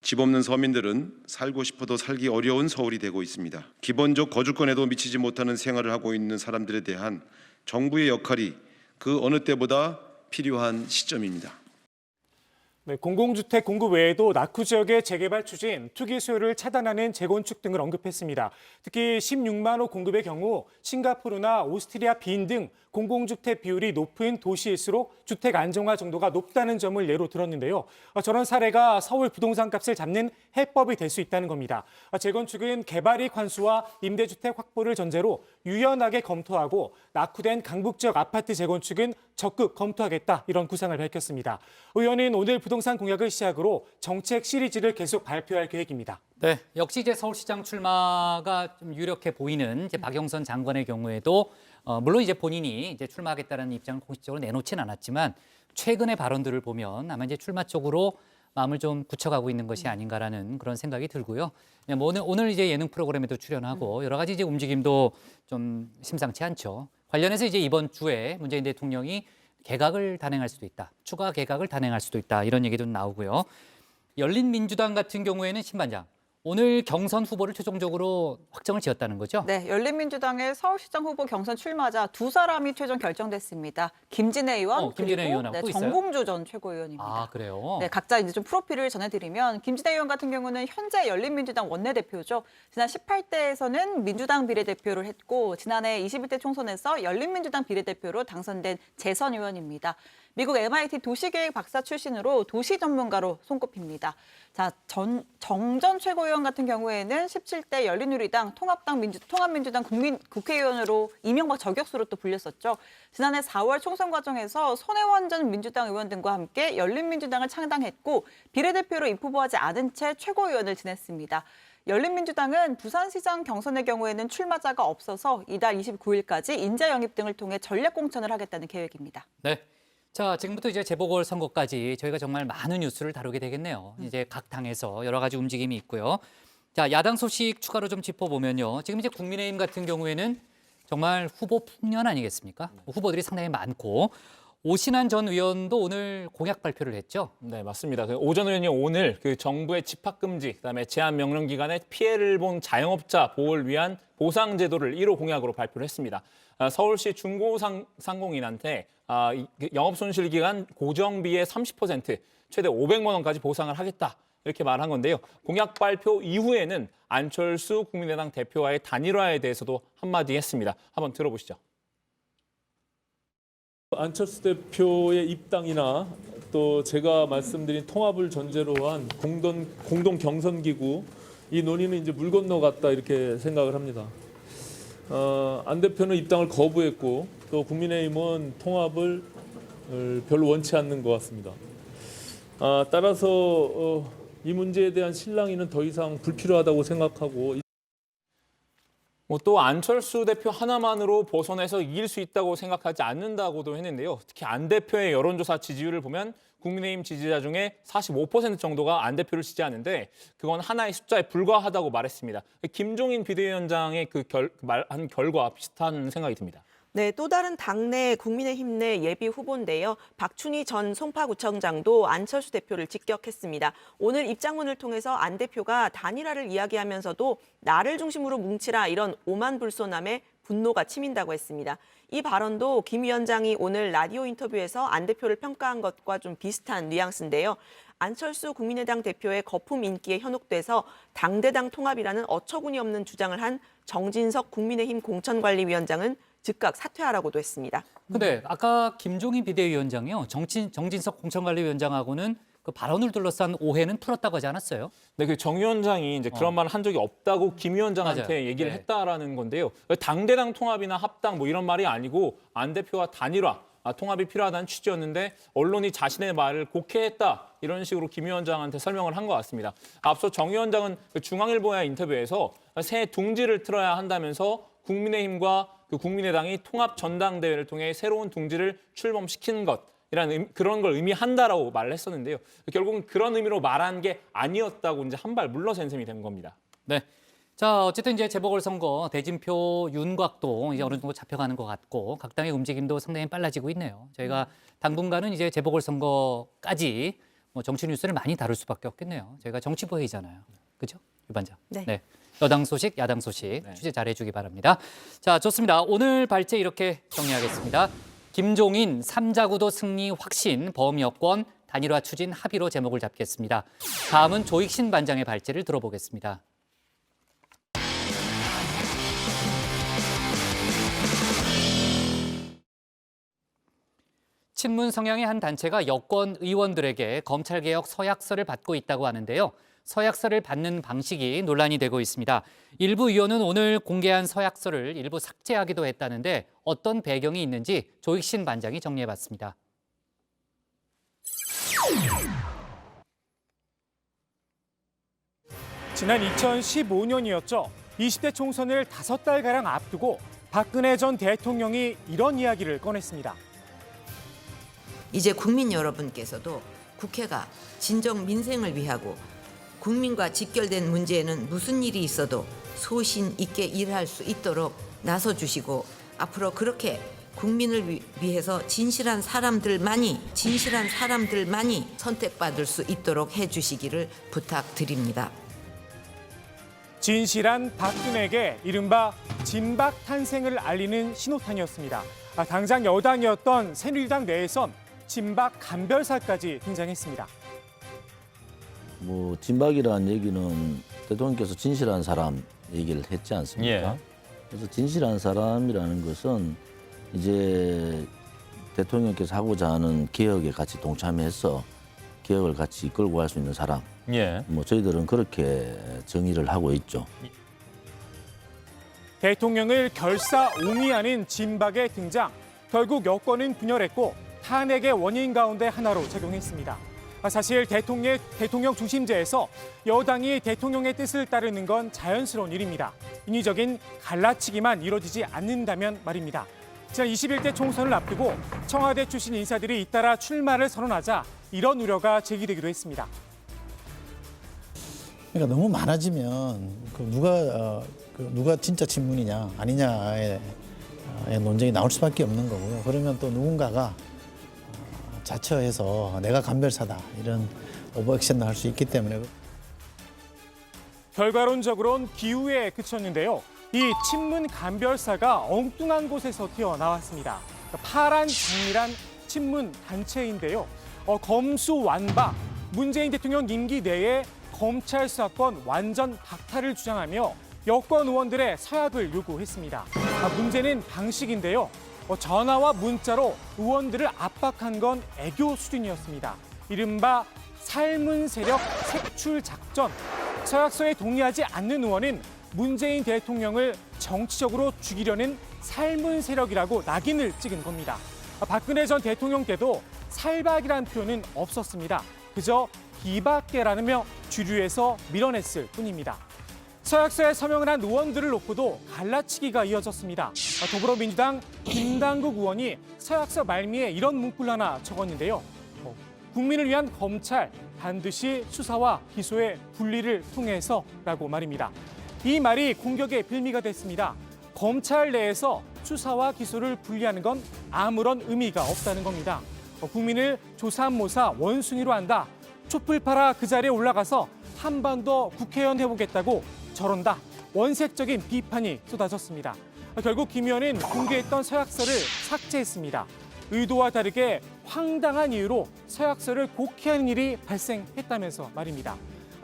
집 없는 서민들은 살고 싶어도 살기 어려운 서울이 되고 있습니다. 기본적 거주권에도 미치지 못하는 생활을 하고 있는 사람들에 대한 정부의 역할이 그 어느 때보다 필요한 시점입니다. 네, 공공주택 공급 외에도 낙후 지역의 재개발 추진, 투기 수요를 차단하는 재건축 등을 언급했습니다. 특히 16만 호 공급의 경우 싱가포르나 오스트리아, 빈 등 공공주택 비율이 높은 도시일수록 주택 안정화 정도가 높다는 점을 예로 들었는데요. 저런 사례가 서울 부동산 값을 잡는 해법이 될 수 있다는 겁니다. 재건축은 개발이익 환수와 임대주택 확보를 전제로 유연하게 검토하고 낙후된 강북 지역 아파트 재건축은 적극 검토하겠다 이런 구상을 밝혔습니다. 의원은 오늘 부동산 공약을 시작으로 정책 시리즈를 계속 발표할 계획입니다. 네, 역시 이제 서울시장 출마가 좀 유력해 보이는 이제 박영선 장관의 경우에도 물론 이제 본인이 이제 출마하겠다는 입장을 공식적으로 내놓지는 않았지만 최근의 발언들을 보면 아마 이제 출마 쪽으로 마음을 좀 굳혀가고 있는 것이 아닌가라는 그런 생각이 들고요. 뭐 오늘 이제 예능 프로그램에도 출연하고 여러 가지 이제 움직임도 좀 심상치 않죠. 관련해서 이제 이번 주에 문재인 대통령이 개각을 단행할 수도 있다. 추가 개각을 단행할 수도 있다. 이런 얘기도 나오고요. 열린민주당 같은 경우에는 신반장. 오늘 경선 후보를 최종적으로 확정을 지었다는 거죠? 네, 열린민주당의 서울시장 후보 경선 출마자 두 사람이 최종 결정됐습니다. 김진애 의원 김진애 그리고 의원하고 또 정봉주 전 최고위원입니다. 아, 그래요? 네, 각자 이제 좀 프로필을 전해드리면 김진애 의원 같은 경우는 현재 열린민주당 원내대표죠. 지난 18대에서는 민주당 비례대표를 했고 지난해 21대 총선에서 열린민주당 비례대표로 당선된 재선 의원입니다. 미국 MIT 도시계획 박사 출신으로 도시 전문가로 손꼽힙니다. 자, 정전 최고위원 같은 경우에는 17대 열린우리당 통합민주당 국회의원으로 이명박 저격수로 또 불렸었죠. 지난해 4월 총선 과정에서 손혜원 전 민주당 의원 등과 함께 열린민주당을 창당했고 비례대표로 입후보하지 않은 채 최고위원을 지냈습니다. 열린민주당은 부산시장 경선의 경우에는 출마자가 없어서 이달 29일까지 인재 영입 등을 통해 전략 공천을 하겠다는 계획입니다. 네. 자, 지금부터 이제 재보궐선거까지 저희가 정말 많은 뉴스를 다루게 되겠네요. 이제 각 당에서 여러 가지 움직임이 있고요. 자, 야당 소식 추가로 좀 짚어보면요. 지금 이제 국민의힘 같은 경우에는 정말 후보 풍년 아니겠습니까? 후보들이 상당히 많고 오신환 전 의원도 오늘 공약 발표를 했죠. 네, 맞습니다. 오 전 의원이 오늘 그 정부의 집합금지, 그다음에 제한 명령 기간에 피해를 본 자영업자 보호를 위한 보상 제도를 1호 공약으로 발표를 했습니다. 서울시 중고상공인한테 영업 손실 기간 고정비의 30% 최대 500만 원까지 보상을 하겠다. 이렇게 말한 건데요. 공약 발표 이후에는 안철수 국민의당 대표와의 단일화에 대해서도 한마디 했습니다. 한번 들어보시죠. 안철수 대표의 입당이나 또 제가 말씀드린 통합을 전제로 한 공동 경선 기구 이 논의는 이제 물 건너갔다 이렇게 생각을 합니다. 안 대표는 입당을 거부했고 또 국민의힘은 통합을 별로 원치 않는 것 같습니다. 따라서 이 문제에 대한 실랑이는 더 이상 불필요하다고 생각하고 또 안철수 대표 하나만으로 벗어나서 이길 수 있다고 생각하지 않는다고도 했는데요. 특히 안 대표의 여론조사 지지율을 보면 국민의힘 지지자 중에 45% 정도가 안 대표를 지지하는데 그건 하나의 숫자에 불과하다고 말했습니다. 김종인 비대위원장의 말한 결과 비슷한 생각이 듭니다. 네, 또 다른 당내 국민의힘 내 예비 후보인데요. 박춘희 전 송파구청장도 안철수 대표를 직격했습니다. 오늘 입장문을 통해서 안 대표가 단일화를 이야기하면서도 나를 중심으로 뭉치라 이런 오만불손함에 분노가 치민다고 했습니다. 이 발언도 김 위원장이 오늘 라디오 인터뷰에서 안 대표를 평가한 것과 좀 비슷한 뉘앙스인데요. 안철수 국민의당 대표의 거품 인기에 현혹돼서 당대당 통합이라는 어처구니 없는 주장을 한 정진석 국민의힘 공천관리위원장은 즉각 사퇴하라고도 했습니다. 근데 아까 김종인 비대위원장이요. 정진석 공천관리위원장하고는 그 발언을 둘러싼 오해는 풀었다고 하지 않았어요? 네, 그 정 위원장이 이제 그런 말을 한 적이 없다고 김 위원장한테 맞아요. 얘기를 네. 했다라는 건데요. 당대당 통합이나 합당 뭐 이런 말이 아니고 안 대표와 단일화 통합이 필요하다는 취지였는데 언론이 자신의 말을 곡해했다. 이런 식으로 김 위원장한테 설명을 한 것 같습니다. 앞서 정 위원장은 중앙일보와의 인터뷰에서 새 둥지를 틀어야 한다면서 국민의힘과 국민의당이 통합 전당대회를 통해 새로운 둥지를 출범시키는 것이라는 그런 걸 의미한다라고 말을 했었는데요. 결국은 그런 의미로 말한 게 아니었다고 이제 한 발 물러선 셈이 된 겁니다. 네. 자, 어쨌든 이제 재보궐선거 대진표 윤곽도 이제 어느 정도 잡혀가는 것 같고 각 당의 움직임도 상당히 빨라지고 있네요. 저희가 당분간은 이제 재보궐선거까지 정치 뉴스를 많이 다룰 수밖에 없겠네요. 저희가 정치부 회의잖아요. 그죠? 유 반장. 네. 여당 소식, 야당 소식 취재 잘해주기 바랍니다. 자, 좋습니다. 오늘 발제 이렇게 정리하겠습니다. 김종인 3자구도 승리 확신, 범여권 단일화 추진 합의로 제목을 잡겠습니다. 다음은 조익신 반장의 발제를 들어보겠습니다. 친문 성향의 한 단체가 여권 의원들에게 검찰개혁 서약서를 받고 있다고 하는데요. 서약서를 받는 방식이 논란이 되고 있습니다. 일부 의원은 오늘 공개한 서약서를 일부 삭제하기도 했다는데 어떤 배경이 있는지 조익신 반장이 정리해봤습니다. 지난 2015년이었죠. 20대 총선을 5달가량 앞두고 박근혜 전 대통령이 이런 이야기를 꺼냈습니다. 이제 국민 여러분께서도 국회가 진정 민생을 위하고 국민과 직결된 문제에는 무슨 일이 있어도 소신 있게 일할 수 있도록 나서주시고 앞으로 그렇게 국민을 위해서 진실한 사람들만이 선택받을 수 있도록 해주시기를 부탁드립니다. 진실한 박근혜에게 이른바 진박 탄생을 알리는 신호탄이었습니다. 당장 여당이었던 새누리당 내에선 진박 간별사까지 등장했습니다. 진박이라는 얘기는 대통령께서 진실한 사람 얘기를 했지 않습니까? 예. 그래서 진실한 사람이라는 것은 이제 대통령께서 하고자 하는 개혁에 같이 동참해서 개혁을 같이 이끌고 갈 수 있는 사람. 예. 저희들은 그렇게 정의를 하고 있죠. 대통령을 결사옹위하는 진박의 등장. 결국 여권은 분열했고 탄핵의 원인 가운데 하나로 작용했습니다. 사실 대통령 중심제에서 여당이 대통령의 뜻을 따르는 건 자연스러운 일입니다. 인위적인 갈라치기만 이루어지지 않는다면 말입니다. 지난 21대 총선을 앞두고 청와대 출신 인사들이 잇따라 출마를 선언하자 이런 우려가 제기되기도 했습니다. 그러니까 너무 많아지면 누가 진짜 친문이냐 아니냐의 논쟁이 나올 수밖에 없는 거고요. 그러면 또 누군가가 자처해서 내가 간별사다 이런 오버액션을 할 수 있기 때문에 결과론적으로는 기우에 그쳤는데요. 이 친문 간별사가 엉뚱한 곳에서 튀어나왔습니다. 파란 장미란 친문 단체인데요. 검수완박, 문재인 대통령 임기 내에 검찰 수사권 완전 박탈을 주장하며 여권 의원들의 서약을 요구했습니다. 문제는 방식인데요. 전화와 문자로 의원들을 압박한 건 애교 수준이었습니다. 이른바 살문 세력 색출 작전. 서약서에 동의하지 않는 의원은 문재인 대통령을 정치적으로 죽이려는 살문 세력이라고 낙인을 찍은 겁니다. 박근혜 전 대통령 때도 살박이라는 표현은 없었습니다. 그저 비박계라며 주류에서 밀어냈을 뿐입니다. 서약서에 서명을 한 의원들을 놓고도 갈라치기가 이어졌습니다. 더불어민주당 김당국 의원이 서약서 말미에 이런 문구를 하나 적었는데요. 국민을 위한 검찰 반드시 수사와 기소의 분리를 통해서라고 말입니다. 이 말이 공격의 빌미가 됐습니다. 검찰 내에서 수사와 기소를 분리하는 건 아무런 의미가 없다는 겁니다. 국민을 조삼모사 원숭이로 한다. 촛불 팔아 그 자리에 올라가서 한 번 더 국회의원 해보겠다고 저런다. 원색적인 비판이 쏟아졌습니다. 결국 김 의원은 공개했던 서약서를 삭제했습니다. 의도와 다르게 황당한 이유로 서약서를 곡해하는 일이 발생했다면서 말입니다.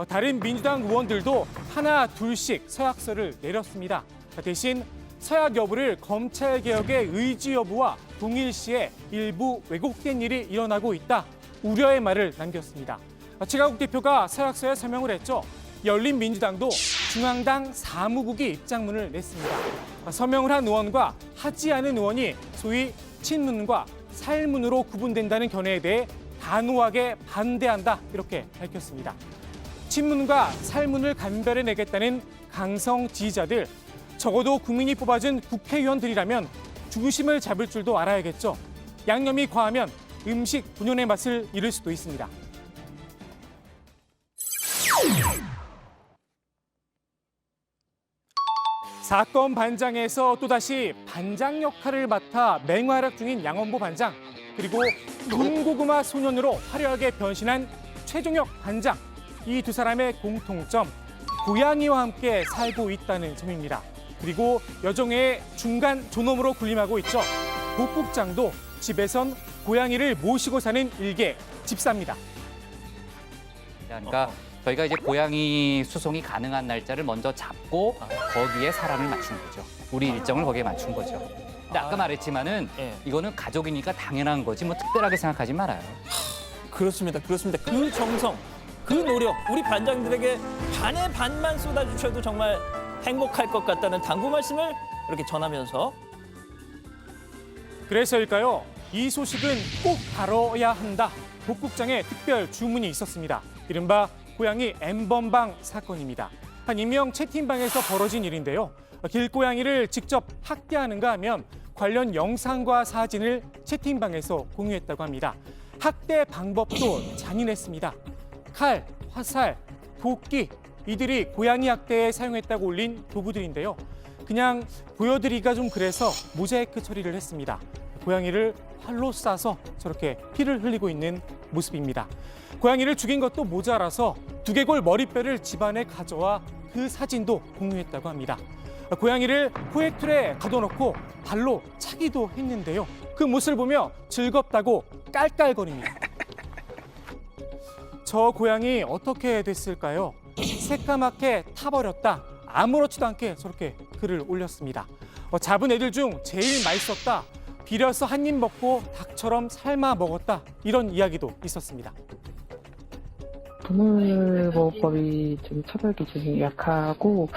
다른 민주당 의원들도 하나 둘씩 서약서를 내렸습니다. 대신 서약 여부를 검찰개혁의 의지 여부와 동일시에 일부 왜곡된 일이 일어나고 있다. 우려의 말을 남겼습니다. 최강욱 대표가 서약서에 서명을 했죠. 열린민주당도 중앙당 사무국이 입장문을 냈습니다. 서명을 한 의원과 하지 않은 의원이 소위 친문과 살문으로 구분된다는 견해에 대해 단호하게 반대한다 이렇게 밝혔습니다. 친문과 살문을 감별해내겠다는 강성 지지자들, 적어도 국민이 뽑아준 국회의원들이라면 중심을 잡을 줄도 알아야겠죠. 양념이 과하면 음식 본연의 맛을 잃을 수도 있습니다. 사건 반장에서 또다시 반장 역할을 맡아 맹활약 중인 양원보 반장, 그리고 군고구마 소년으로 화려하게 변신한 최종혁 반장. 이 두 사람의 공통점, 고양이와 함께 살고 있다는 점입니다. 그리고 여정의 중간 존엄으로 군림하고 있죠. 복국장도 집에선 고양이를 모시고 사는 일개 집사입니다. 그러니까 저희가 이제 고양이 수송이 가능한 날짜를 먼저 잡고 거기에 사람을 맞춘 거죠. 우리 일정을 거기에 맞춘 거죠. 근데 아까 말했지만은 이거는 가족이니까 당연한 거지 뭐 특별하게 생각하지 말아요. 그렇습니다. 그렇습니다. 그 정성, 그 노력, 우리 반장들에게 반의 반만 쏟아주셔도 정말 행복할 것 같다는 당부 말씀을 이렇게 전하면서, 그래서일까요? 이 소식은 꼭 다뤄야 한다. 복국장의 특별 주문이 있었습니다. 이른바 고양이 N번방 사건입니다. 한 익명 채팅방에서 벌어진 일인데요. 길고양이를 직접 학대하는가 하면 관련 영상과 사진을 채팅방에서 공유했다고 합니다. 학대 방법도 잔인했습니다. 칼, 화살, 도끼, 이들이 고양이 학대에 사용했다고 올린 도구들인데요. 그냥 보여드리기가 좀 그래서 모자이크 처리를 했습니다. 고양이를 활로 쏴서 저렇게 피를 흘리고 있는 모습입니다. 고양이를 죽인 것도 모자라서 두개골 머리뼈를 집안에 가져와 그 사진도 공유했다고 합니다. 고양이를 포획틀에 가둬놓고 발로 차기도 했는데요. 그 모습을 보며 즐겁다고 깔깔거립니다. 저 고양이 어떻게 됐을까요? 새까맣게 타버렸다. 아무렇지도 않게 저렇게 글을 올렸습니다. 잡은 애들 중 제일 맛있었다. 비려서 한 입 먹고 닭처럼 삶아 먹었다. 이런 이야기도 있었습니다. 동물보호법이 좀 처벌 기준이 약하고,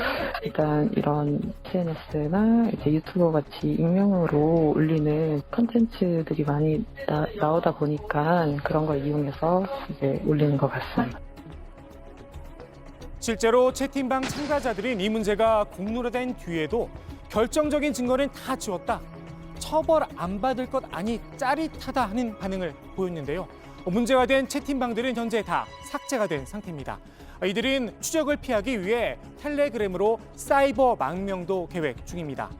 일단 이런 SNS나 이제 유튜버 같이 익명으로 올리는 콘텐츠들이 많이 나오다 보니까 그런 걸 이용해서 이제 올리는 것 같습니다. 실제로 채팅방 참가자들은 이 문제가 공론화된 뒤에도 결정적인 증거는 다 지웠다. 처벌 안 받을 것 아니 짜릿하다 하는 반응을 보였는데요. 문제가 된 채팅방들은 현재 다 삭제가 된 상태입니다. 이들은 추적을 피하기 위해 텔레그램으로 사이버 망명도 계획 중입니다.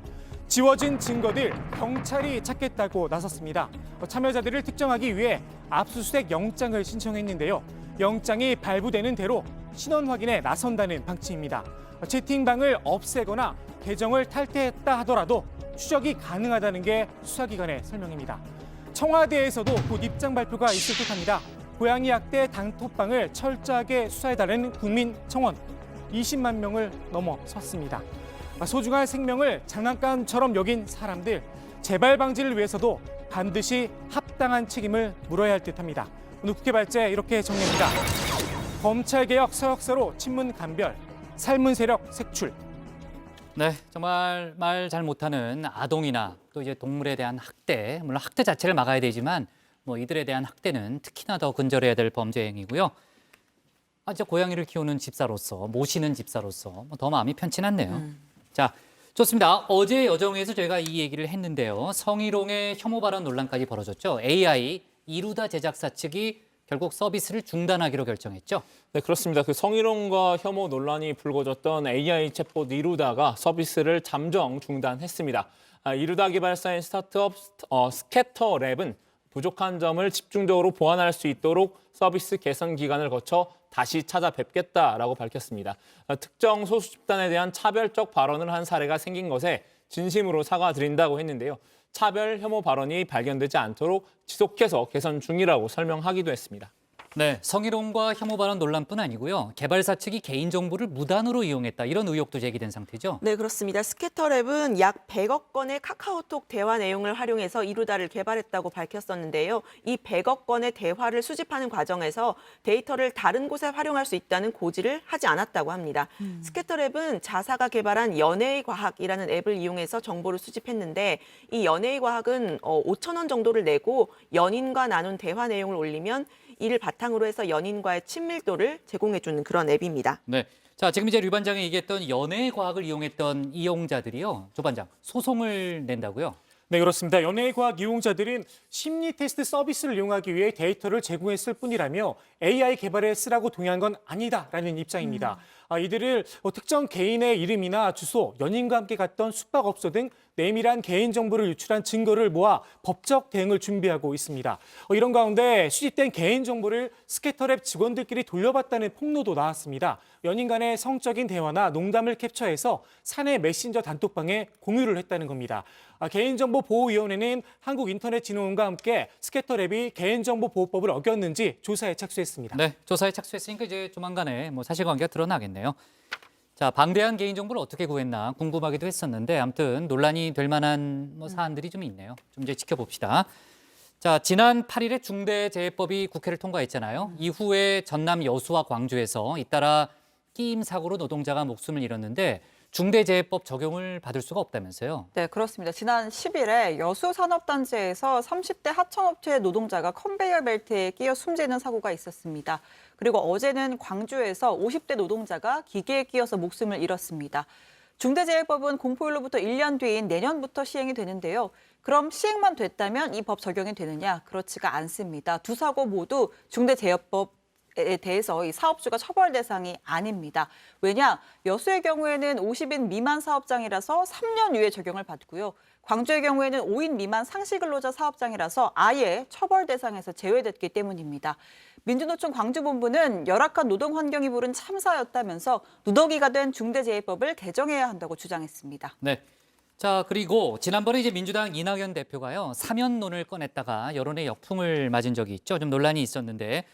지워진 증거들 경찰이 찾겠다고 나섰습니다. 참여자들을 특정하기 위해 압수수색 영장을 신청했는데요. 영장이 발부되는 대로 신원 확인에 나선다는 방침입니다. 채팅방을 없애거나 계정을 탈퇴했다 하더라도 추적이 가능하다는 게 수사기관의 설명입니다. 청와대에서도 곧 입장 발표가 있을 듯합니다. 고양이 학대 단톡방을 철저하게 수사해달라는 국민 청원 20만 명을 넘어섰습니다. 소중한 생명을 장난감처럼 여긴 사람들, 재발 방지를 위해서도 반드시 합당한 책임을 물어야 할 듯합니다. 오늘 국회 발제 이렇게 정리합니다. 검찰개혁 서역서로 친문 감별, 살문 세력 색출. 네, 정말 말 잘 못하는 아동이나 또 이제 동물에 대한 학대, 물론 학대 자체를 막아야 되지만 뭐 이들에 대한 학대는 특히나 더 근절해야 될 범죄 행위고요. 저 고양이를 키우는 집사로서, 모시는 집사로서 더 마음이 편치 않네요. 자, 좋습니다. 어제 여정에서 저희가 이 얘기를 했는데요. 성희롱의 혐오 발언 논란까지 벌어졌죠. AI 이루다 제작사 측이 결국 서비스를 중단하기로 결정했죠. 네, 그렇습니다. 그 성희롱과 혐오 논란이 불거졌던 AI 챗봇 이루다가 서비스를 잠정 중단했습니다. 이루다 개발사인 스타트업 스캐터랩은 부족한 점을 집중적으로 보완할 수 있도록 서비스 개선 기간을 거쳐 다시 찾아뵙겠다라고 밝혔습니다. 특정 소수 집단에 대한 차별적 발언을 한 사례가 생긴 것에 진심으로 사과드린다고 했는데요. 차별 혐오 발언이 발견되지 않도록 지속해서 개선 중이라고 설명하기도 했습니다. 네, 성희롱과 혐오 발언 논란뿐 아니고요. 개발사 측이 개인정보를 무단으로 이용했다 이런 의혹도 제기된 상태죠. 네, 그렇습니다. 스캐터랩은 약 100억 건의 카카오톡 대화 내용을 활용해서 이루다를 개발했다고 밝혔었는데요. 이 100억 건의 대화를 수집하는 과정에서 데이터를 다른 곳에 활용할 수 있다는 고지를 하지 않았다고 합니다. 스캐터랩은 자사가 개발한 연애의 과학이라는 앱을 이용해서 정보를 수집했는데 이 연애의 과학은 5천 원 정도를 내고 연인과 나눈 대화 내용을 올리면 이를 바탕으로 해서 연인과의 친밀도를 제공해주는 그런 앱입니다. 네. 자, 지금 이제 류 반장이 얘기했던 연애의 과학을 이용했던 이용자들이요. 조 반장, 소송을 낸다고요? 네, 그렇습니다. 연예의 과학 이용자들은 심리 테스트 서비스를 이용하기 위해 데이터를 제공했을 뿐이라며 AI 개발에 쓰라고 동의한 건 아니다라는 입장입니다. 이들을 특정 개인의 이름이나 주소, 연인과 함께 갔던 숙박업소 등 내밀한 개인정보를 유출한 증거를 모아 법적 대응을 준비하고 있습니다. 이런 가운데 수집된 개인정보를 스캐터랩 직원들끼리 돌려받다는 폭로도 나왔습니다. 연인 간의 성적인 대화나 농담을 캡처해서 사내 메신저 단톡방에 공유를 했다는 겁니다. 개인정보보호위원회는 한국인터넷진흥원과 함께 스캐터랩이 개인정보보호법을 어겼는지 조사에 착수했습니다. 네, 조사에 착수했으니까 이제 조만간에 사실관계가 드러나겠네요. 자, 방대한 개인정보를 어떻게 구했나 궁금하기도 했었는데 아무튼 논란이 될 만한 사안들이 좀 있네요. 좀 이제 지켜봅시다. 자, 지난 8일에 중대재해법이 국회를 통과했잖아요. 이후에 전남 여수와 광주에서 잇따라 끼임 사고로 노동자가 목숨을 잃었는데 중대재해법 적용을 받을 수가 없다면서요? 네, 그렇습니다. 지난 10일에 여수산업단지에서 30대 하청업체 노동자가 컨베이어 벨트에 끼어 숨지는 사고가 있었습니다. 그리고 어제는 광주에서 50대 노동자가 기계에 끼어서 목숨을 잃었습니다. 중대재해법은 공포일로부터 1년 뒤인 내년부터 시행이 되는데요. 그럼 시행만 됐다면 이 법 적용이 되느냐? 그렇지가 않습니다. 두 사고 모두 중대재해법에 대해서 이 사업주가 처벌 대상이 아닙니다. 왜냐? 여수의 경우에는 50인 미만 사업장이라서 3년 유예 적용을 받고요. 광주의 경우에는 5인 미만 상시근로자 사업장이라서 아예 처벌 대상에서 제외됐기 때문입니다. 민주노총 광주본부는 열악한 노동 환경이 부른 참사였다면서 누더기가 된 중대재해법을 개정해야 한다고 주장했습니다. 네. 자, 그리고 지난번에 이제 민주당 이낙연 대표가요, 사면론을 꺼냈다가 여론의 역풍을 맞은 적이 있죠. 좀 논란이 있었는데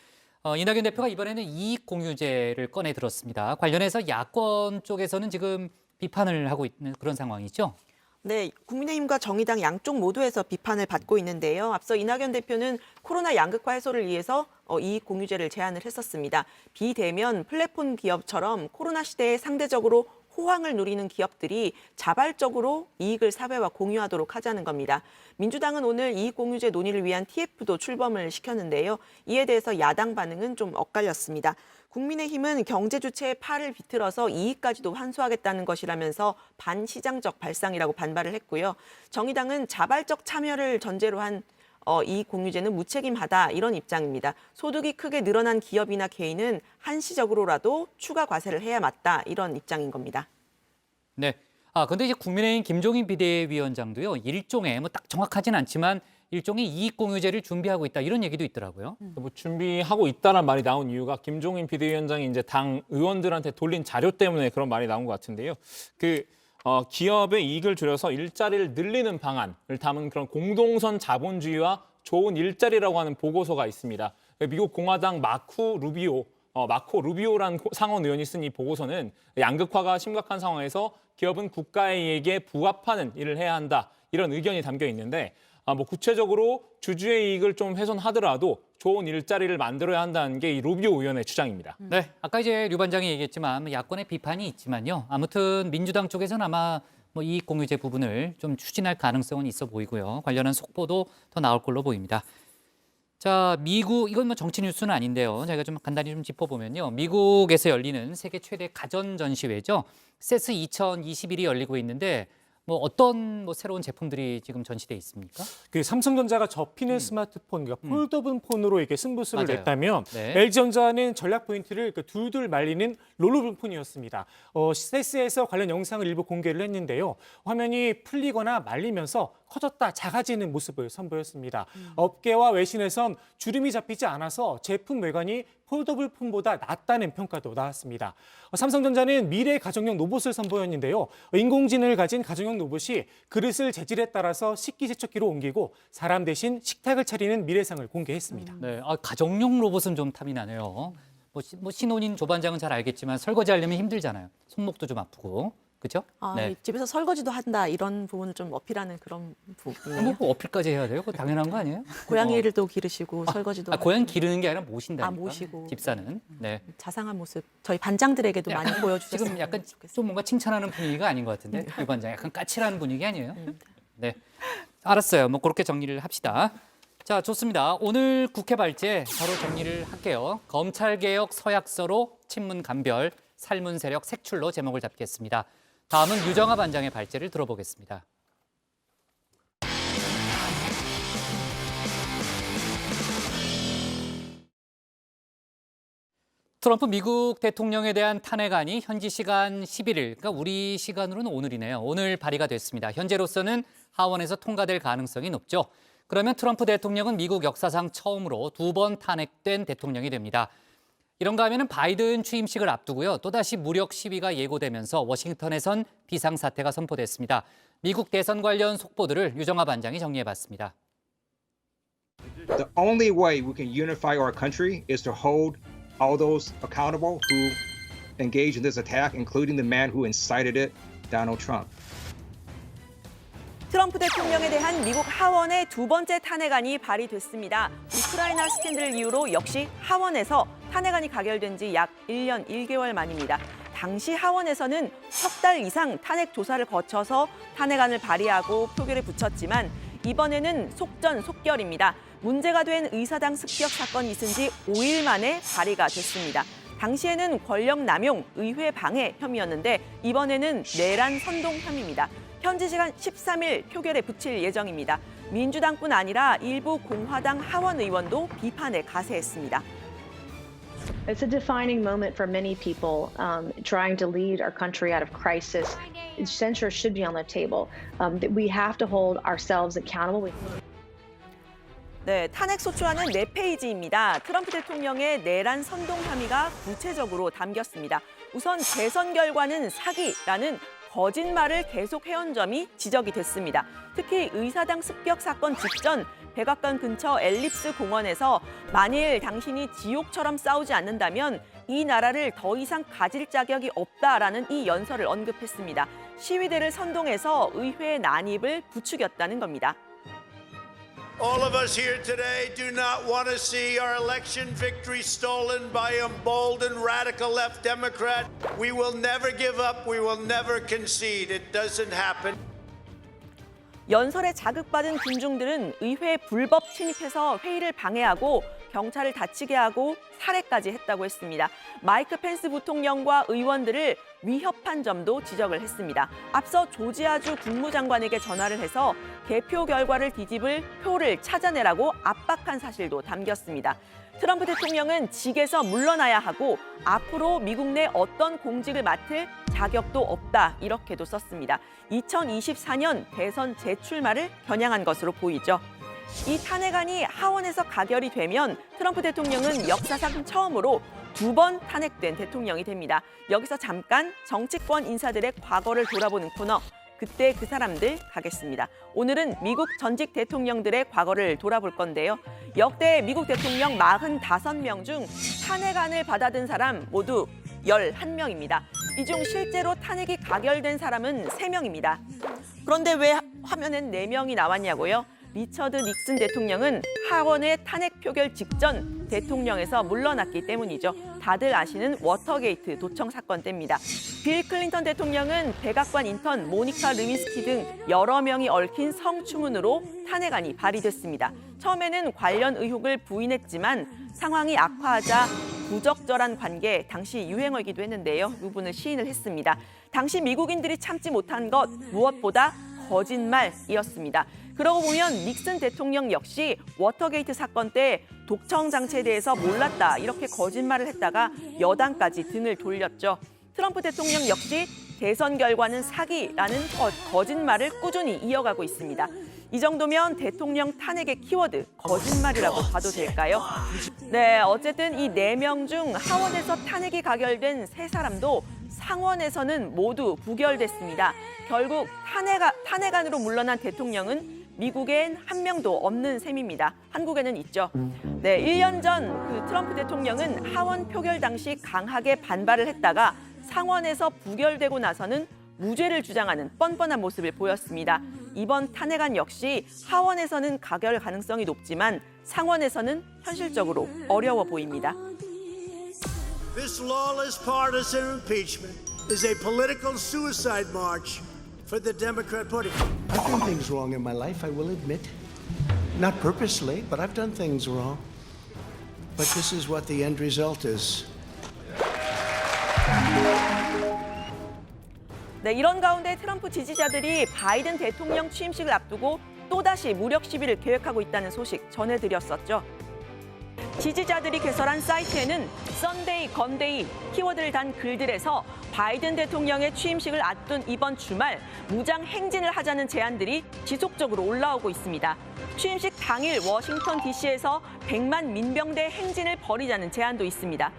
이낙연 대표가 이번에는 이익공유제를 꺼내 들었습니다. 관련해서 야권 쪽에서는 지금 비판을 하고 있는 그런 상황이죠. 네, 국민의힘과 정의당 양쪽 모두에서 비판을 받고 있는데요. 앞서 이낙연 대표는 코로나 양극화 해소를 위해서 이익공유제를 제안을 했었습니다. 비대면 플랫폼 기업처럼 코로나 시대에 상대적으로 호황을 누리는 기업들이 자발적으로 이익을 사회와 공유하도록 하자는 겁니다. 민주당은 오늘 이익공유제 논의를 위한 TF도 출범을 시켰는데요. 이에 대해서 야당 반응은 좀 엇갈렸습니다. 국민의힘은 경제 주체의 팔을 비틀어서 이익까지도 환수하겠다는 것이라면서 반시장적 발상이라고 반발을 했고요. 정의당은 자발적 참여를 전제로 한 이익공유제는 무책임하다 이런 입장입니다. 소득이 크게 늘어난 기업이나 개인은 한시적으로라도 추가 과세를 해야 맞다 이런 입장인 겁니다. 네. 근데 이제 국민의힘 김종인 비대위원장도요, 일종의 딱 정확하진 않지만 일종의 이익공유제를 준비하고 있다 이런 얘기도 있더라고요. 준비하고 있다란 말이 나온 이유가 김종인 비대위원장이 이제 당 의원들한테 돌린 자료 때문에 그런 말이 나온 것 같은데요. 기업의 이익을 줄여서 일자리를 늘리는 방안을 담은 그런 공동선 자본주의와 좋은 일자리라고 하는 보고서가 있습니다. 미국 공화당 마코 루비오라는 상원 의원이 쓴 이 보고서는 양극화가 심각한 상황에서 기업은 국가의 이익에 부합하는 일을 해야 한다 이런 의견이 담겨 있는데 구체적으로 주주의 이익을 좀 훼손하더라도 좋은 일자리를 만들어야 한다는 게 이 루비오 의원의 주장입니다. 네, 아까 이제 류 반장이 얘기했지만 야권의 비판이 있지만요. 아무튼 민주당 쪽에서는 아마 이익공유제 부분을 좀 추진할 가능성은 있어 보이고요. 관련한 속보도 더 나올 걸로 보입니다. 자, 미국, 이건 정치 뉴스는 아닌데요. 저희가 좀 간단히 좀 짚어보면요. 미국에서 열리는 세계 최대 가전 전시회죠. CES 2021이 열리고 있는데 어떤 새로운 제품들이 지금 전시돼 있습니까? 삼성전자가 접히는 스마트폰, 폴더블 폰으로 이렇게 승부수를 맞아요. 냈다면 네. LG전자는 전략 포인트를 둘둘 말리는 롤러블 폰이었습니다. CES에서 관련 영상을 일부 공개를 했는데요. 화면이 풀리거나 말리면서 커졌다 작아지는 모습을 선보였습니다. 업계와 외신에선 주름이 잡히지 않아서 제품 외관이 폴더블 폰보다 낫다는 평가도 나왔습니다. 삼성전자는 미래 가정용 로봇을 선보였는데요. 인공지능을 가진 가정용 로봇이 그릇을 재질에 따라서 식기세척기로 옮기고 사람 대신 식탁을 차리는 미래상을 공개했습니다. 네, 가정용 로봇은 좀 탐이 나네요. 뭐 신혼인 조반장은 잘 알겠지만 설거지하려면 힘들잖아요. 손목도 좀 아프고. 그죠? 네. 집에서 설거지도 한다 이런 부분을 좀 어필하는 그런 부분이에요. 뭐 어필까지 해야 돼요? 그거 당연한 거 아니에요? 고양이를 또 기르시고 설거지도 고양이 기르는 게 아니라 모신다니까. 모시고. 집사는. 네. 자상한 모습 저희 반장들에게도 많이 보여주셨으면 지금 약간 좀 뭔가 칭찬하는 분위기가 아닌 것 같은데 유 반장 약간 까칠한 분위기 아니에요? 네. 알았어요. 뭐 그렇게 정리를 합시다. 자, 좋습니다. 오늘 국회 발제 바로 정리를 할게요. 검찰개혁 서약서로 친문 감별, 살문 세력 색출로 제목을 잡겠습니다. 다음은 유정아 반장의 발제를 들어보겠습니다. 트럼프 미국 대통령에 대한 탄핵안이 현지 시간 11일, 그러니까 우리 시간으로는 오늘이네요. 오늘 발의가 됐습니다. 현재로서는 하원에서 통과될 가능성이 높죠. 그러면 트럼프 대통령은 미국 역사상 처음으로 2번 탄핵된 대통령이 됩니다. 이런가 하면 바이든 취임식을 앞두고요. 또다시 무력 시위가 예고되면서 워싱턴에선 비상사태가 선포됐습니다. 미국 대선 관련 속보들을 유정아 반장이 정리해봤습니다. The only way we can unify our country is to hold all those accountable who engaged in this attack, including the man who incited it, Donald Trump. 트럼프 대통령에 대한 미국 하원의 2번째 탄핵안이 발의됐습니다. 우크라이나 스캔들을 이유로 역시 하원에서 탄핵안이 가결된 지 약 1년 1개월 만입니다. 당시 하원에서는 석 달 이상 탄핵 조사를 거쳐서 탄핵안을 발의하고 표결에 붙였지만 이번에는 속전속결입니다. 문제가 된 의사당 습격 사건이 있은 지 5일 만에 발의가 됐습니다. 당시에는 권력 남용, 의회 방해 혐의였는데 이번에는 내란 선동 혐의입니다. 현지 시간 13일 표결에 붙일 예정입니다. 민주당뿐 아니라 일부 공화당 하원 의원도 비판에 가세했습니다. It's a defining moment for many people trying to lead our country out of crisis. Censure should be on the table. We have to hold ourselves accountable. 네, 탄핵 소추안은 4페이지입니다. 트럼프 대통령의 내란 선동 혐의가 구체적으로 담겼습니다. 우선 대선 결과는 사기라는 거짓말을 계속 해온 점이 지적이 됐습니다. 특히 의사당 습격 사건 직전 백악관 근처 엘립스 공원에서 만일 당신이 지옥처럼 싸우지 않는다면 이 나라를 더 이상 가질 자격이 없다라는 이 연설을 언급했습니다. 시위대를 선동해서 의회 난입을 부추겼다는 겁니다. All of us here today do not want to see our election victory stolen by emboldened radical left Democrat. We will never give up. We will never concede. It doesn't happen. 연설에 자극받은 군중들은 의회에 불법 침입해서 회의를 방해하고 경찰을 다치게 하고 살해까지 했다고 했습니다. 마이크 펜스 부통령과 의원들을 위협한 점도 지적을 했습니다. 앞서 조지아주 국무장관에게 전화를 해서 개표 결과를 뒤집을 표를 찾아내라고 압박한 사실도 담겼습니다. 트럼프 대통령은 직에서 물러나야 하고 앞으로 미국 내 어떤 공직을 맡을 자격도 없다 이렇게도 썼습니다. 2024년 대선 재출마를 겨냥한 것으로 보이죠. 이 탄핵안이 하원에서 가결이 되면 트럼프 대통령은 역사상 처음으로 2번 탄핵된 대통령이 됩니다. 여기서 잠깐 정치권 인사들의 과거를 돌아보는 코너. 그때 그 사람들 가겠습니다. 오늘은 미국 전직 대통령들의 과거를 돌아볼 건데요. 역대 미국 대통령 45명 중 탄핵안을 받아든 사람 모두 11명입니다. 이 중 실제로 탄핵이 가결된 사람은 3명입니다. 그런데 왜 화면엔 4명이 나왔냐고요? 리처드 닉슨 대통령은 하원의 탄핵 표결 직전 대통령에서 물러났기 때문이죠. 다들 아시는 워터게이트 도청 사건 때입니다. 빌 클린턴 대통령은 백악관 인턴 모니카 르윈스키 등 여러 명이 얽힌 성추문으로 탄핵안이 발의됐습니다. 처음에는 관련 의혹을 부인했지만 상황이 악화하자 부적절한 관계, 당시 유행어이기도 했는데요. 부분을 시인을 했습니다. 당시 미국인들이 참지 못한 것 무엇보다 거짓말이었습니다. 그러고 보면 닉슨 대통령 역시 워터게이트 사건 때 독청 장치에 대해서 몰랐다 이렇게 거짓말을 했다가 여당까지 등을 돌렸죠. 트럼프 대통령 역시 대선 결과는 사기라는 거짓말을 꾸준히 이어가고 있습니다. 이 정도면 대통령 탄핵의 키워드 거짓말이라고 봐도 될까요? 네, 어쨌든 이 4명 중 하원에서 탄핵이 가결된 3사람도 상원에서는 모두 부결됐습니다. 결국 탄핵안으로 물러난 대통령은 미국엔 한 명도 없는 셈입니다. 한국에는 있죠. 네, 1년 전 그 트럼프 대통령은 하원 표결 당시 강하게 반발을 했다가 상원에서 부결되고 나서는 무죄를 주장하는 뻔뻔한 모습을 보였습니다. 이번 탄핵안 역시 하원에서는 가결 가능성이 높지만 상원에서는 현실적으로 어려워 보입니다. This lawless partisan impeachment is a political suicide march for the Democrat Party. I've done things wrong in my life, I will admit. Not purposely, but I've done things wrong. But this is what the end result is. 네, 이런 가운데 트럼프 지지자들이 바이든 대통령 취임식을 앞두고 또다시 무력 시위를 계획하고 있다는 소식 전해드렸었죠. 지지자들이 개설한 사이트에는 썬데이, 건데이 키워드를 단 글들에서 바이든 대통령의 취임식을 앞둔 이번 주말 무장 행진을 하자는 제안들이 지속적으로 올라오고 있습니다. 취임식 당일 워싱턴 DC에서 100만 민병대 행진을 벌이자는 제안도 있습니다.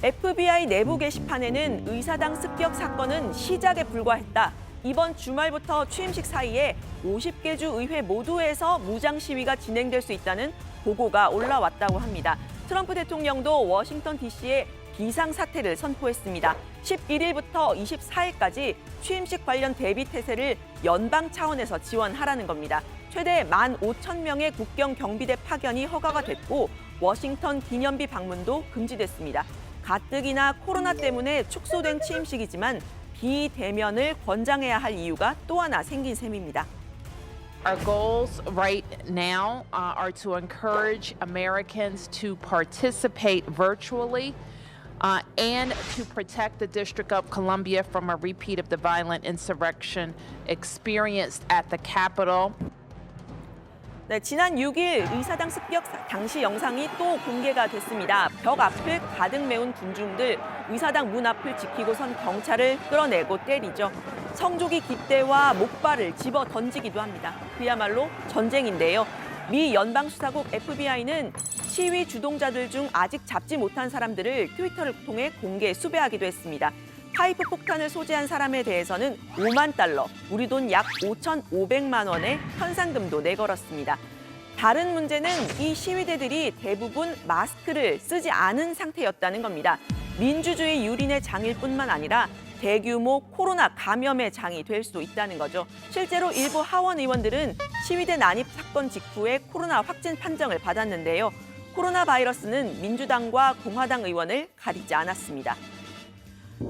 FBI 내부 게시판에는 의사당 습격 사건은 시작에 불과했다. 이번 주말부터 취임식 사이에 50개 주 의회 모두에서 무장 시위가 진행될 수 있다는 보고가 올라왔다고 합니다. 트럼프 대통령도 워싱턴 DC에 비상사태를 선포했습니다. 11일부터 24일까지 취임식 관련 대비 태세를 연방 차원에서 지원하라는 겁니다. 최대 15,000명의 국경 경비대 파견이 허가가 됐고 워싱턴 기념비 방문도 금지됐습니다. 가뜩이나 코로나 때문에 축소된 취임식이지만 비대면을 권장해야 할 이유가 또 하나 생긴 셈입니다. Our goals right now are to encourage Americans to participate virtually and to protect the District of Columbia from a repeat of the violent insurrection experienced at the Capitol. 네, 지난 6일 의사당 습격 당시 영상이 또 공개가 됐습니다. 벽 앞을 가득 메운 군중들, 의사당 문 앞을 지키고선 경찰을 끌어내고 때리죠. 성조기 깃대와 목발을 집어 던지기도 합니다. 그야말로 전쟁인데요. 미 연방수사국 FBI는 시위 주동자들 중 아직 잡지 못한 사람들을 트위터를 통해 공개 수배하기도 했습니다. 파이프 폭탄을 소지한 사람에 대해서는 5만 달러, 우리 돈 약 5,500만 원의 현상금도 내걸었습니다. 다른 문제는 이 시위대들이 대부분 마스크를 쓰지 않은 상태였다는 겁니다. 민주주의 유린의 장일 뿐만 아니라 대규모 코로나 감염의 장이 될 수도 있다는 거죠. 실제로 일부 하원 의원들은 시위대 난입 사건 직후에 코로나 확진 판정을 받았는데요. 코로나 바이러스는 민주당과 공화당 의원을 가리지 않았습니다.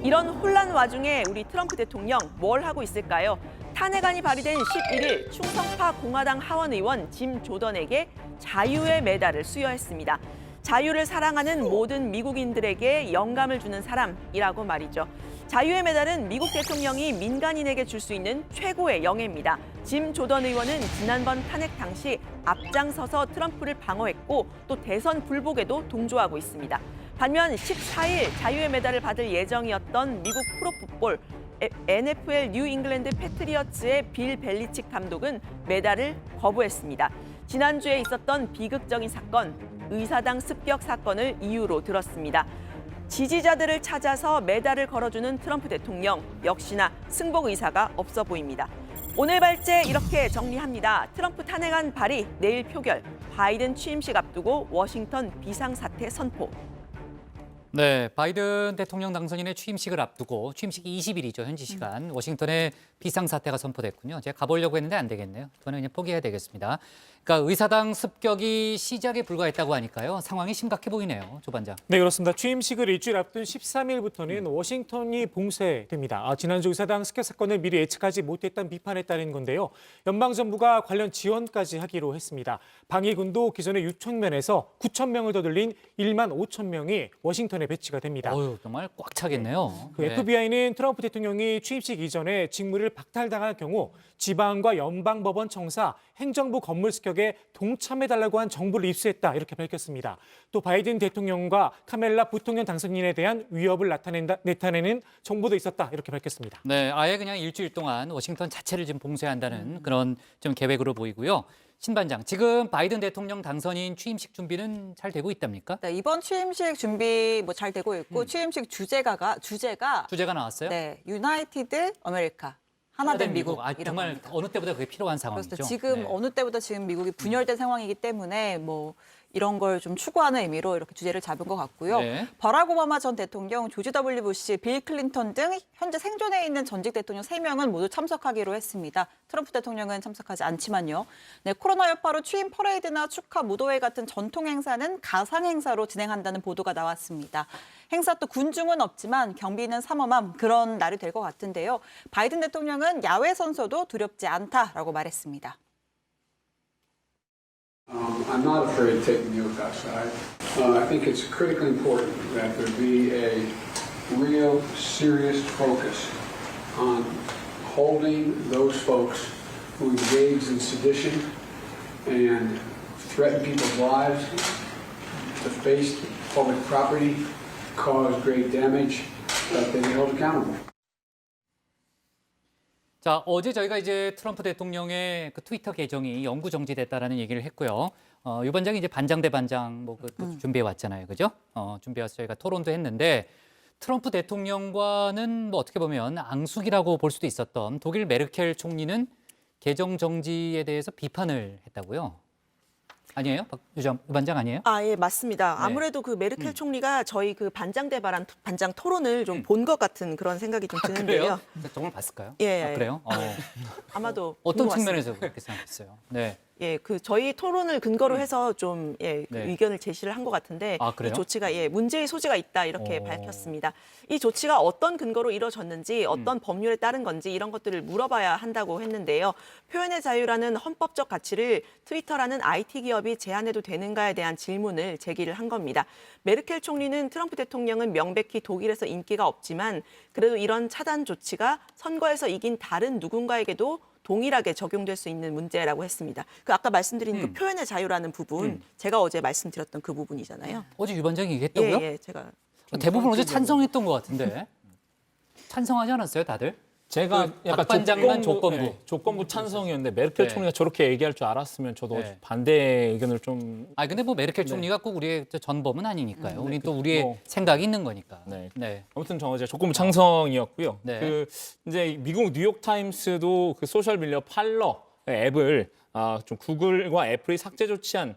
이런 혼란 와중에 우리 트럼프 대통령 뭘 하고 있을까요? 탄핵안이 발의된 11일 충성파 공화당 하원 의원 짐 조던에게 자유의 메달을 수여했습니다. 자유를 사랑하는 모든 미국인들에게 영감을 주는 사람이라고 말이죠. 자유의 메달은 미국 대통령이 민간인에게 줄 수 있는 최고의 영예입니다. 짐 조던 의원은 지난번 탄핵 당시 앞장서서 트럼프를 방어했고 또 대선 불복에도 동조하고 있습니다. 반면 14일 자유의 메달을 받을 예정이었던 미국 프로풋볼 NFL 뉴 잉글랜드 패트리어츠의 빌 벨리칙 감독은 메달을 거부했습니다. 지난주에 있었던 비극적인 사건, 의사당 습격 사건을 이유로 들었습니다. 지지자들을 찾아서 메달을 걸어주는 트럼프 대통령, 역시나 승복 의사가 없어 보입니다. 오늘 발제 이렇게 정리합니다. 트럼프 탄핵안 발의, 내일 표결, 바이든 취임식 앞두고 워싱턴 비상사태 선포. 네, 바이든 대통령 당선인의 취임식을 앞두고 취임식이 20일이죠, 현지 시간. 워싱턴에 비상사태가 선포됐군요. 제가 가보려고 했는데 안 되겠네요. 저는 그냥 포기해야 되겠습니다. 그러니까 의사당 습격이 시작에 불과했다고 하니까요. 상황이 심각해 보이네요, 조 반장. 네, 그렇습니다. 취임식을 일주일 앞둔 13일부터는 워싱턴이 봉쇄됩니다. 지난주 의사당 습격 사건을 미리 예측하지 못했다는 비판에 따른 건데요. 연방정부가 관련 지원까지 하기로 했습니다. 방위군도 기존의 6,000명에서 9,000명을 더 늘린 1만 5천 명이 워싱턴에 대선에 배치가 됩니다. 정말 꽉 차겠네요. 그 FBI는 트럼프 대통령이 취임식 이전에 직무를 박탈당할 경우 지방과 연방법원 청사, 행정부 건물 습격에 동참해달라고 한 정보를 입수했다 이렇게 밝혔습니다. 또 바이든 대통령과 카멜라 부통령 당선인에 대한 위협을 나타내는 정보도 있었다 이렇게 밝혔습니다. 네, 아예 그냥 일주일 동안 워싱턴 자체를 지금 봉쇄한다는 그런 좀 계획으로 보이고요. 신 반장, 지금 바이든 대통령 당선인 취임식 준비는 잘 되고 있답니까? 네, 이번 취임식 준비 뭐 잘 되고 있고 취임식 주제가 나왔어요? 네, 유나이티드 아메리카. 하나된 미국. 정말 어느 때보다 그게 필요한 상황이죠. 그렇습니다. 지금 어느 때보다 지금 미국이 분열된 상황이기 때문에 뭐 이런 걸 좀 추구하는 의미로 이렇게 주제를 잡은 것 같고요. 네. 버락 오바마 전 대통령, 조지 W. 부시, 빌 클린턴 등 현재 생존해 있는 전직 대통령 3명은 모두 참석하기로 했습니다. 트럼프 대통령은 참석하지 않지만요. 네, 코로나 여파로 취임 퍼레이드나 축하 무도회 같은 전통 행사는 가상 행사로 진행한다는 보도가 나왔습니다. 행사 또 군중은 없지만 경비는 삼엄한 그런 날이 될 것 같은데요. 바이든 대통령은 야외 선서도 두렵지 않다라고 말했습니다. I'm not afraid to take the oath outside. I think it's critically important that there be a real serious focus on holding those folks who engage in sedition and threaten people's lives, deface public property, cause great damage, that they be held accountable. 자, 어제 저희가 이제 트럼프 대통령의 그 트위터 계정이 영구 정지됐다라는 얘기를 했고요. 유 반장이 이제 반장 대 반장 준비해 왔잖아요, 그죠? 준비해 와서 저희가 토론도 했는데 트럼프 대통령과는 뭐 어떻게 보면 앙숙이라고 볼 수도 있었던 독일 메르켈 총리는 계정 정지에 대해서 비판을 했다고요. 아니에요? 유 반장 아니에요? 예, 맞습니다. 네. 아무래도 그 메르켈 총리가 저희 그 반장 대 반장 토론을 좀 본 것 같은 그런 생각이 좀 드는데요. 그래요? 정말 봤을까요? 예. 그래요? 아마도 어떤 본것 측면에서 같습니다. 그렇게 생각했어요? 네. 예, 그 저희 토론을 근거로 해서 좀 그 네. 의견을 제시를 한 것 같은데 그래요? 이 조치가 문제의 소지가 있다 이렇게 밝혔습니다. 이 조치가 어떤 근거로 이루어졌는지 어떤 법률에 따른 건지 이런 것들을 물어봐야 한다고 했는데요. 표현의 자유라는 헌법적 가치를 트위터라는 IT 기업이 제한해도 되는가에 대한 질문을 제기를 한 겁니다. 메르켈 총리는 트럼프 대통령은 명백히 독일에서 인기가 없지만 그래도 이런 차단 조치가 선거에서 이긴 다른 누군가에게도 동일하게 적용될 수 있는 문제라고 했습니다. 그 아까 말씀드린 그 표현의 자유라는 부분, 제가 어제 말씀드렸던 그 부분이잖아요. 어제 유 반장이 얘기했다고요? 예, 제가 대부분 어제 찬성했던 것 같은데 찬성하지 않았어요, 다들? 제가 약간 반장만 조건부 찬성이었는데 메르켈 총리가 저렇게 얘기할 줄 알았으면 저도 반대 의견을 좀. 근데 뭐 메르켈 총리가 꼭 우리의 전범은 아니니까요. 우리 또 우리의 생각이 있는 거니까. 네. 아무튼 저 어제 조건부 찬성이었고요. 네. 그 이제 미국 뉴욕 타임스도 그 소셜 미디어 팔러 앱을 좀 구글과 애플이 삭제한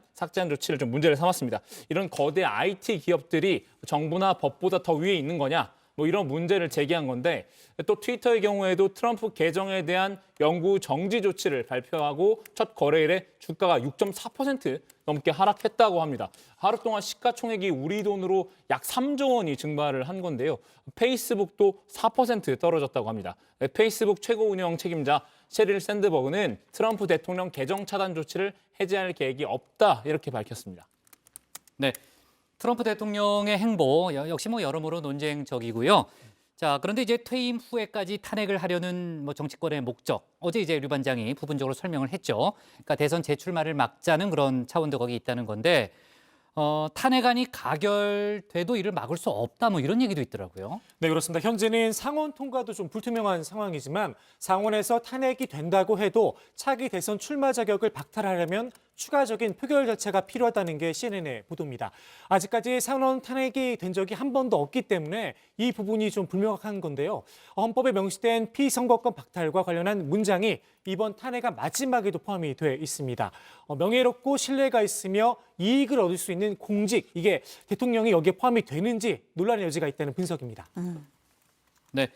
조치를 좀 문제를 삼았습니다. 이런 거대 IT 기업들이 정부나 법보다 더 위에 있는 거냐? 뭐 이런 문제를 제기한 건데 또 트위터의 경우에도 트럼프 계정에 대한 영구 정지 조치를 발표하고 첫 거래일에 주가가 6.4% 넘게 하락했다고 합니다. 하루 동안 시가총액이 우리 돈으로 약 3조 원이 증발을 한 건데요. 페이스북도 4% 떨어졌다고 합니다. 페이스북 최고 운영 책임자 sheryl 샌드버그는 트럼프 대통령 계정 차단 조치를 해제할 계획이 없다 이렇게 밝혔습니다. 네. 트럼프 대통령의 행보 역시 뭐 여러모로 논쟁적이고요. 자, 그런데 이제 퇴임 후에까지 탄핵을 하려는 뭐 정치권의 목적, 어제 이제 류 반장이 부분적으로 설명을 했죠. 그러니까 대선 재출마를 막자는 그런 차원도 거기 있다는 건데 탄핵안이 가결돼도 이를 막을 수 없다 뭐 이런 얘기도 있더라고요. 네, 그렇습니다. 현재는 상원 통과도 좀 불투명한 상황이지만 상원에서 탄핵이 된다고 해도 차기 대선 출마 자격을 박탈하려면 추가적인 표결 절차가 필요하다는 게 CNN의 보도입니다. 아직까지 상원 탄핵이 된 적이 한 번도 없기 때문에 이 부분이 좀 불명확한 건데요. 헌법에 명시된 피선거권 박탈과 관련한 문장이 이번 탄핵안 마지막에도 포함이 돼 있습니다. 명예롭고 신뢰가 있으며 이익을 얻을 수 있는 공직, 이게 대통령이 여기에 포함이 되는지 논란의 여지가 있다는 분석입니다. 네.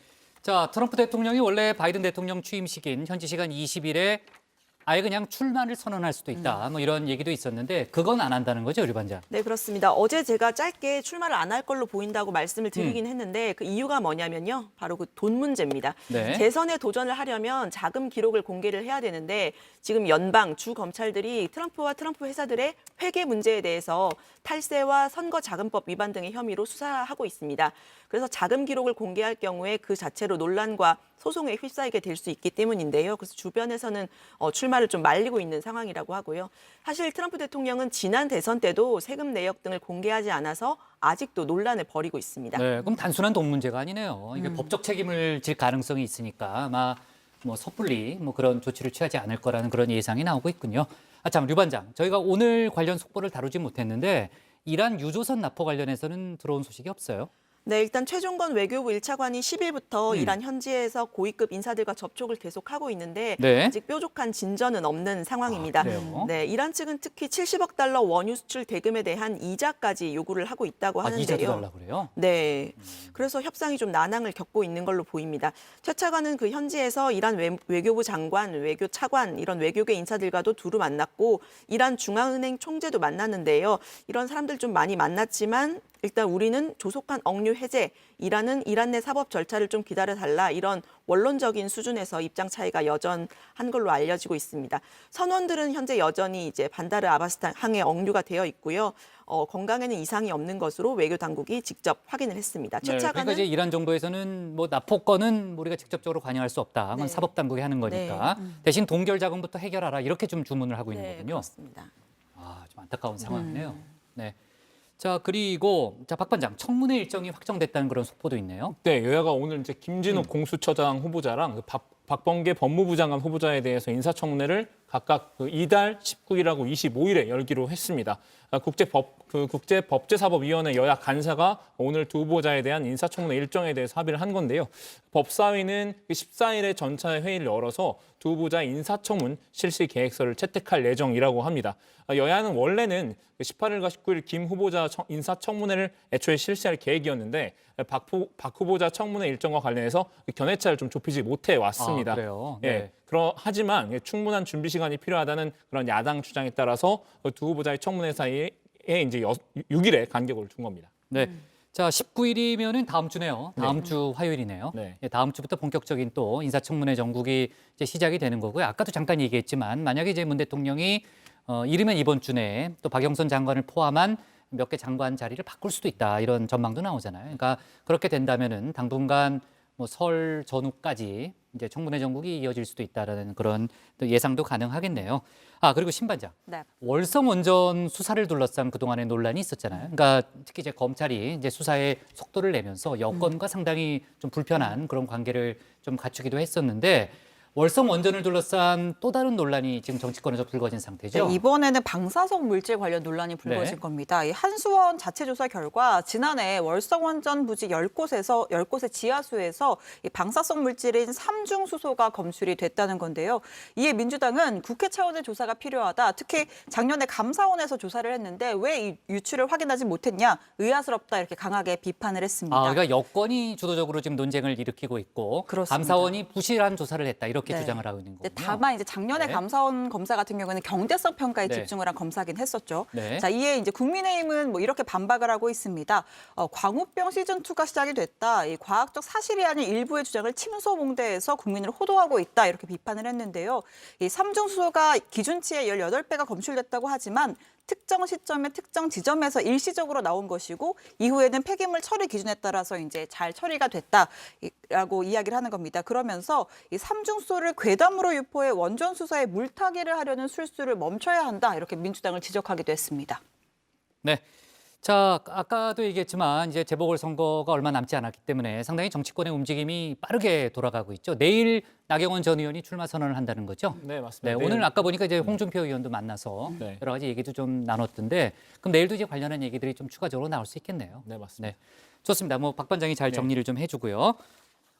자, 트럼프 대통령이 원래 바이든 대통령 취임식인 현지 시간 20일에 아예 그냥 출마를 선언할 수도 있다. 뭐 이런 얘기도 있었는데 그건 안 한다는 거죠, 우리 반장? 네, 그렇습니다. 어제 제가 짧게 출마를 안 할 걸로 보인다고 말씀을 드리긴 했는데 그 이유가 뭐냐면요. 바로 그 돈 문제입니다. 네. 재선에 도전을 하려면 자금 기록을 공개를 해야 되는데 지금 연방, 주 검찰들이 트럼프와 트럼프 회사들의 회계 문제에 대해서 탈세와 선거자금법 위반 등의 혐의로 수사하고 있습니다. 그래서 자금 기록을 공개할 경우에 그 자체로 논란과 소송에 휩싸이게 될 수 있기 때문인데요. 그래서 주변에서는 출마를 좀 말리고 있는 상황이라고 하고요. 사실 트럼프 대통령은 지난 대선 때도 세금 내역 등을 공개하지 않아서 아직도 논란을 벌이고 있습니다. 네, 그럼 단순한 돈 문제가 아니네요. 이게 법적 책임을 질 가능성이 있으니까 아마 뭐 섣불리 뭐 그런 조치를 취하지 않을 거라는 그런 예상이 나오고 있군요. 참, 류 반장, 저희가 오늘 관련 속보를 다루지 못했는데 이란 유조선 납포 관련해서는 들어온 소식이 없어요. 네, 일단 최종건 외교부 1차관이 10일부터 이란 현지에서 고위급 인사들과 접촉을 계속하고 있는데 네. 아직 뾰족한 진전은 없는 상황입니다. 그래요? 네, 이란 측은 특히 70억 달러 원유 수출 대금에 대한 이자까지 요구를 하고 있다고 하는데요. 이자도 달라고 그래요? 네, 그래서 협상이 좀 난항을 겪고 있는 걸로 보입니다. 최 차관은 그 현지에서 이란 외교부 장관, 외교 차관 이런 외교계 인사들과도 두루 만났고 이란 중앙은행 총재도 만났는데요. 이런 사람들 좀 많이 만났지만 일단 우리는 조속한 억류 해제, 이란은 이란 내 사법 절차를 좀 기다려달라 이런 원론적인 수준에서 입장 차이가 여전한 걸로 알려지고 있습니다. 선원들은 현재 여전히 이제 반다르 아바스 항에 억류가 되어 있고요. 건강에는 이상이 없는 것으로 외교 당국이 직접 확인을 했습니다. 최 네, 차관은 그러니까 이제 이란 정부에서는 뭐 납포건은 우리가 직접적으로 관여할 수 없다. 그건 네. 사법 당국이 하는 거니까 대신 동결 자금부터 해결하라 이렇게 좀 주문을 하고 있는 거군요. 그렇습니다. 좀 안타까운 상황이네요. 네. 자, 그리고 박 반장, 청문회 일정이 확정됐다는 그런 속보도 있네요. 네, 여야가 오늘 이제 김진욱 공수처장 후보자랑 그 박범계 법무부 장관 후보자에 대해서 인사청문회를 각각 이달 19일하고 25일에 열기로 했습니다. 국제법제사법위원회 여야 간사가 오늘 두 후보자에 대한 인사청문회 일정에 대해서 합의를 한 건데요. 법사위는 14일에 전차 회의를 열어서 두 후보자 인사청문 실시 계획서를 채택할 예정이라고 합니다. 여야는 원래는 18일과 19일 김 후보자 인사청문회를 애초에 실시할 계획이었는데 박 후보자 청문회 일정과 관련해서 견해차를 좀 좁히지 못해 왔습니다. 그래요? 예. 네. 하지만 충분한 준비 시간이 필요하다는 그런 야당 주장에 따라서 두 후보자의 청문회 사이에 이제 6일에 간격을 둔 겁니다. 네. 자, 19일이면은 다음 주네요. 다음 주 화요일이네요. 네. 다음 주부터 본격적인 또 인사청문회 정국이 이제 시작이 되는 거고요. 아까도 잠깐 얘기했지만 만약에 이제 문 대통령이 이르면 이번 주 내에 또 박영선 장관을 포함한 몇 개 장관 자리를 바꿀 수도 있다 이런 전망도 나오잖아요. 그러니까 그렇게 된다면은 당분간 뭐 설 전후까지 이제 청문회 정국이 이어질 수도 있다라는 그런 또 예상도 가능하겠네요. 그리고 신 반장, 네. 월성 원전 수사를 둘러싼 그동안의 논란이 있었잖아요. 그러니까 특히 이제 검찰이 이제 수사에 속도를 내면서 여권과 상당히 좀 불편한 그런 관계를 좀 갖추기도 했었는데 월성 원전을 둘러싼 또 다른 논란이 지금 정치권에서 불거진 상태죠. 네, 이번에는 방사성 물질 관련 논란이 불거진 겁니다. 이 한수원 자체 조사 결과 지난해 월성 원전 부지 10곳의 지하수에서 이 방사성 물질인 삼중수소가 검출이 됐다는 건데요. 이에 민주당은 국회 차원의 조사가 필요하다. 특히 작년에 감사원에서 조사를 했는데 왜 이 유출을 확인하지 못했냐. 의아스럽다 이렇게 강하게 비판을 했습니다. 그러니까 여권이 주도적으로 지금 논쟁을 일으키고 있고 그렇습니다. 감사원이 부실한 조사를 했다. 이렇게 네. 주장을 하고 있는 거군요. 다만 이제 작년에 네. 감사원 검사 같은 경우에는 경제성 평가에 네. 집중을 한 검사긴 했었죠. 네. 자, 이에 이제 국민의힘은 뭐 이렇게 반박을 하고 있습니다. 광우병 시즌 2가 시작이 됐다. 이 과학적 사실이 아닌 일부의 주장을 침소봉대해서 국민을 호도하고 있다. 이렇게 비판을 했는데요. 이 삼중수소가 기준치의 18배가 검출됐다고 하지만 특정 시점에 특정 지점에서 일시적으로 나온 것이고 이후에는 폐기물 처리 기준에 따라서 이제 잘 처리가 됐다라고 이야기를 하는 겁니다. 그러면서 이 삼중수소를 괴담으로 유포해 원전 수사에 물타기를 하려는 술수를 멈춰야 한다. 이렇게 민주당을 지적하기도 했습니다. 네. 자, 아까도 얘기했지만 이제 재보궐선거가 얼마 남지 않았기 때문에 상당히 정치권의 움직임이 빠르게 돌아가고 있죠. 내일 나경원 전 의원이 출마 선언을 한다는 거죠. 네, 맞습니다. 네, 오늘 아까 보니까 이제 홍준표 의원도 만나서 네. 여러 가지 얘기도 좀 나눴던데 그럼 내일도 이제 관련한 얘기들이 좀 추가적으로 나올 수 있겠네요. 네, 맞습니다. 좋습니다. 뭐 박 반장이 잘 정리를 좀 해주고요.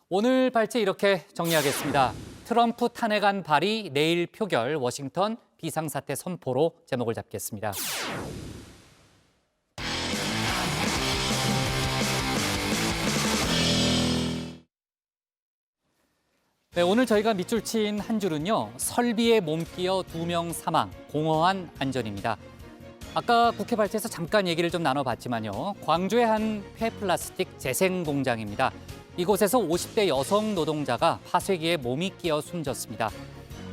오늘 발제 이렇게 정리하겠습니다. 트럼프 탄핵안 발의 내일 표결 워싱턴 비상사태 선포로 제목을 잡겠습니다. 네, 오늘 저희가 밑줄 친 한 줄은요. 설비에 몸끼어 2명 사망, 공허한 안전입니다. 아까 국회 발제에서 잠깐 얘기를 좀 나눠봤지만요. 광주의 한 폐플라스틱 재생 공장입니다. 이곳에서 50대 여성 노동자가 파쇄기에 몸이 끼어 숨졌습니다.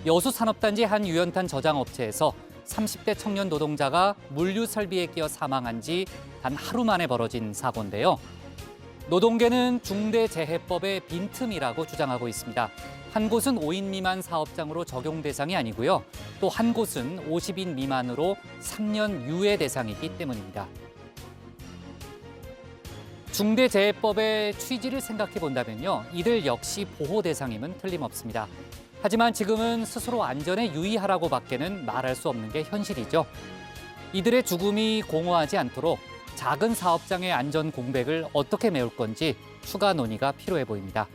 여수산업단지 한 유연탄 저장 업체에서 30대 청년 노동자가 물류 설비에 끼어 사망한 지 단 하루 만에 벌어진 사고인데요. 노동계는 중대재해법의 빈틈이라고 주장하고 있습니다. 한 곳은 5인 미만 사업장으로 적용 대상이 아니고요. 또 한 곳은 50인 미만으로 3년 유예 대상이기 때문입니다. 중대재해법의 취지를 생각해 본다면요. 이들 역시 보호 대상임은 틀림없습니다. 하지만 지금은 스스로 안전에 유의하라고밖에는 말할 수 없는 게 현실이죠. 이들의 죽음이 공허하지 않도록 작은 사업장의 안전 공백을 어떻게 메울 건지 추가 논의가 필요해 보입니다.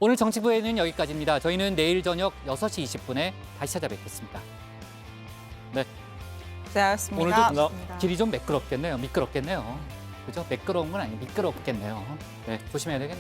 오늘 정치부에는 여기까지입니다. 저희는 내일 저녁 6시 20분에 다시 찾아뵙겠습니다. 네. 고생하셨습니다. 오늘도 길이 좀 미끄럽겠네요. 그죠? 매끄러운 건 아니고 미끄럽겠네요. 네, 조심해야 되겠네요.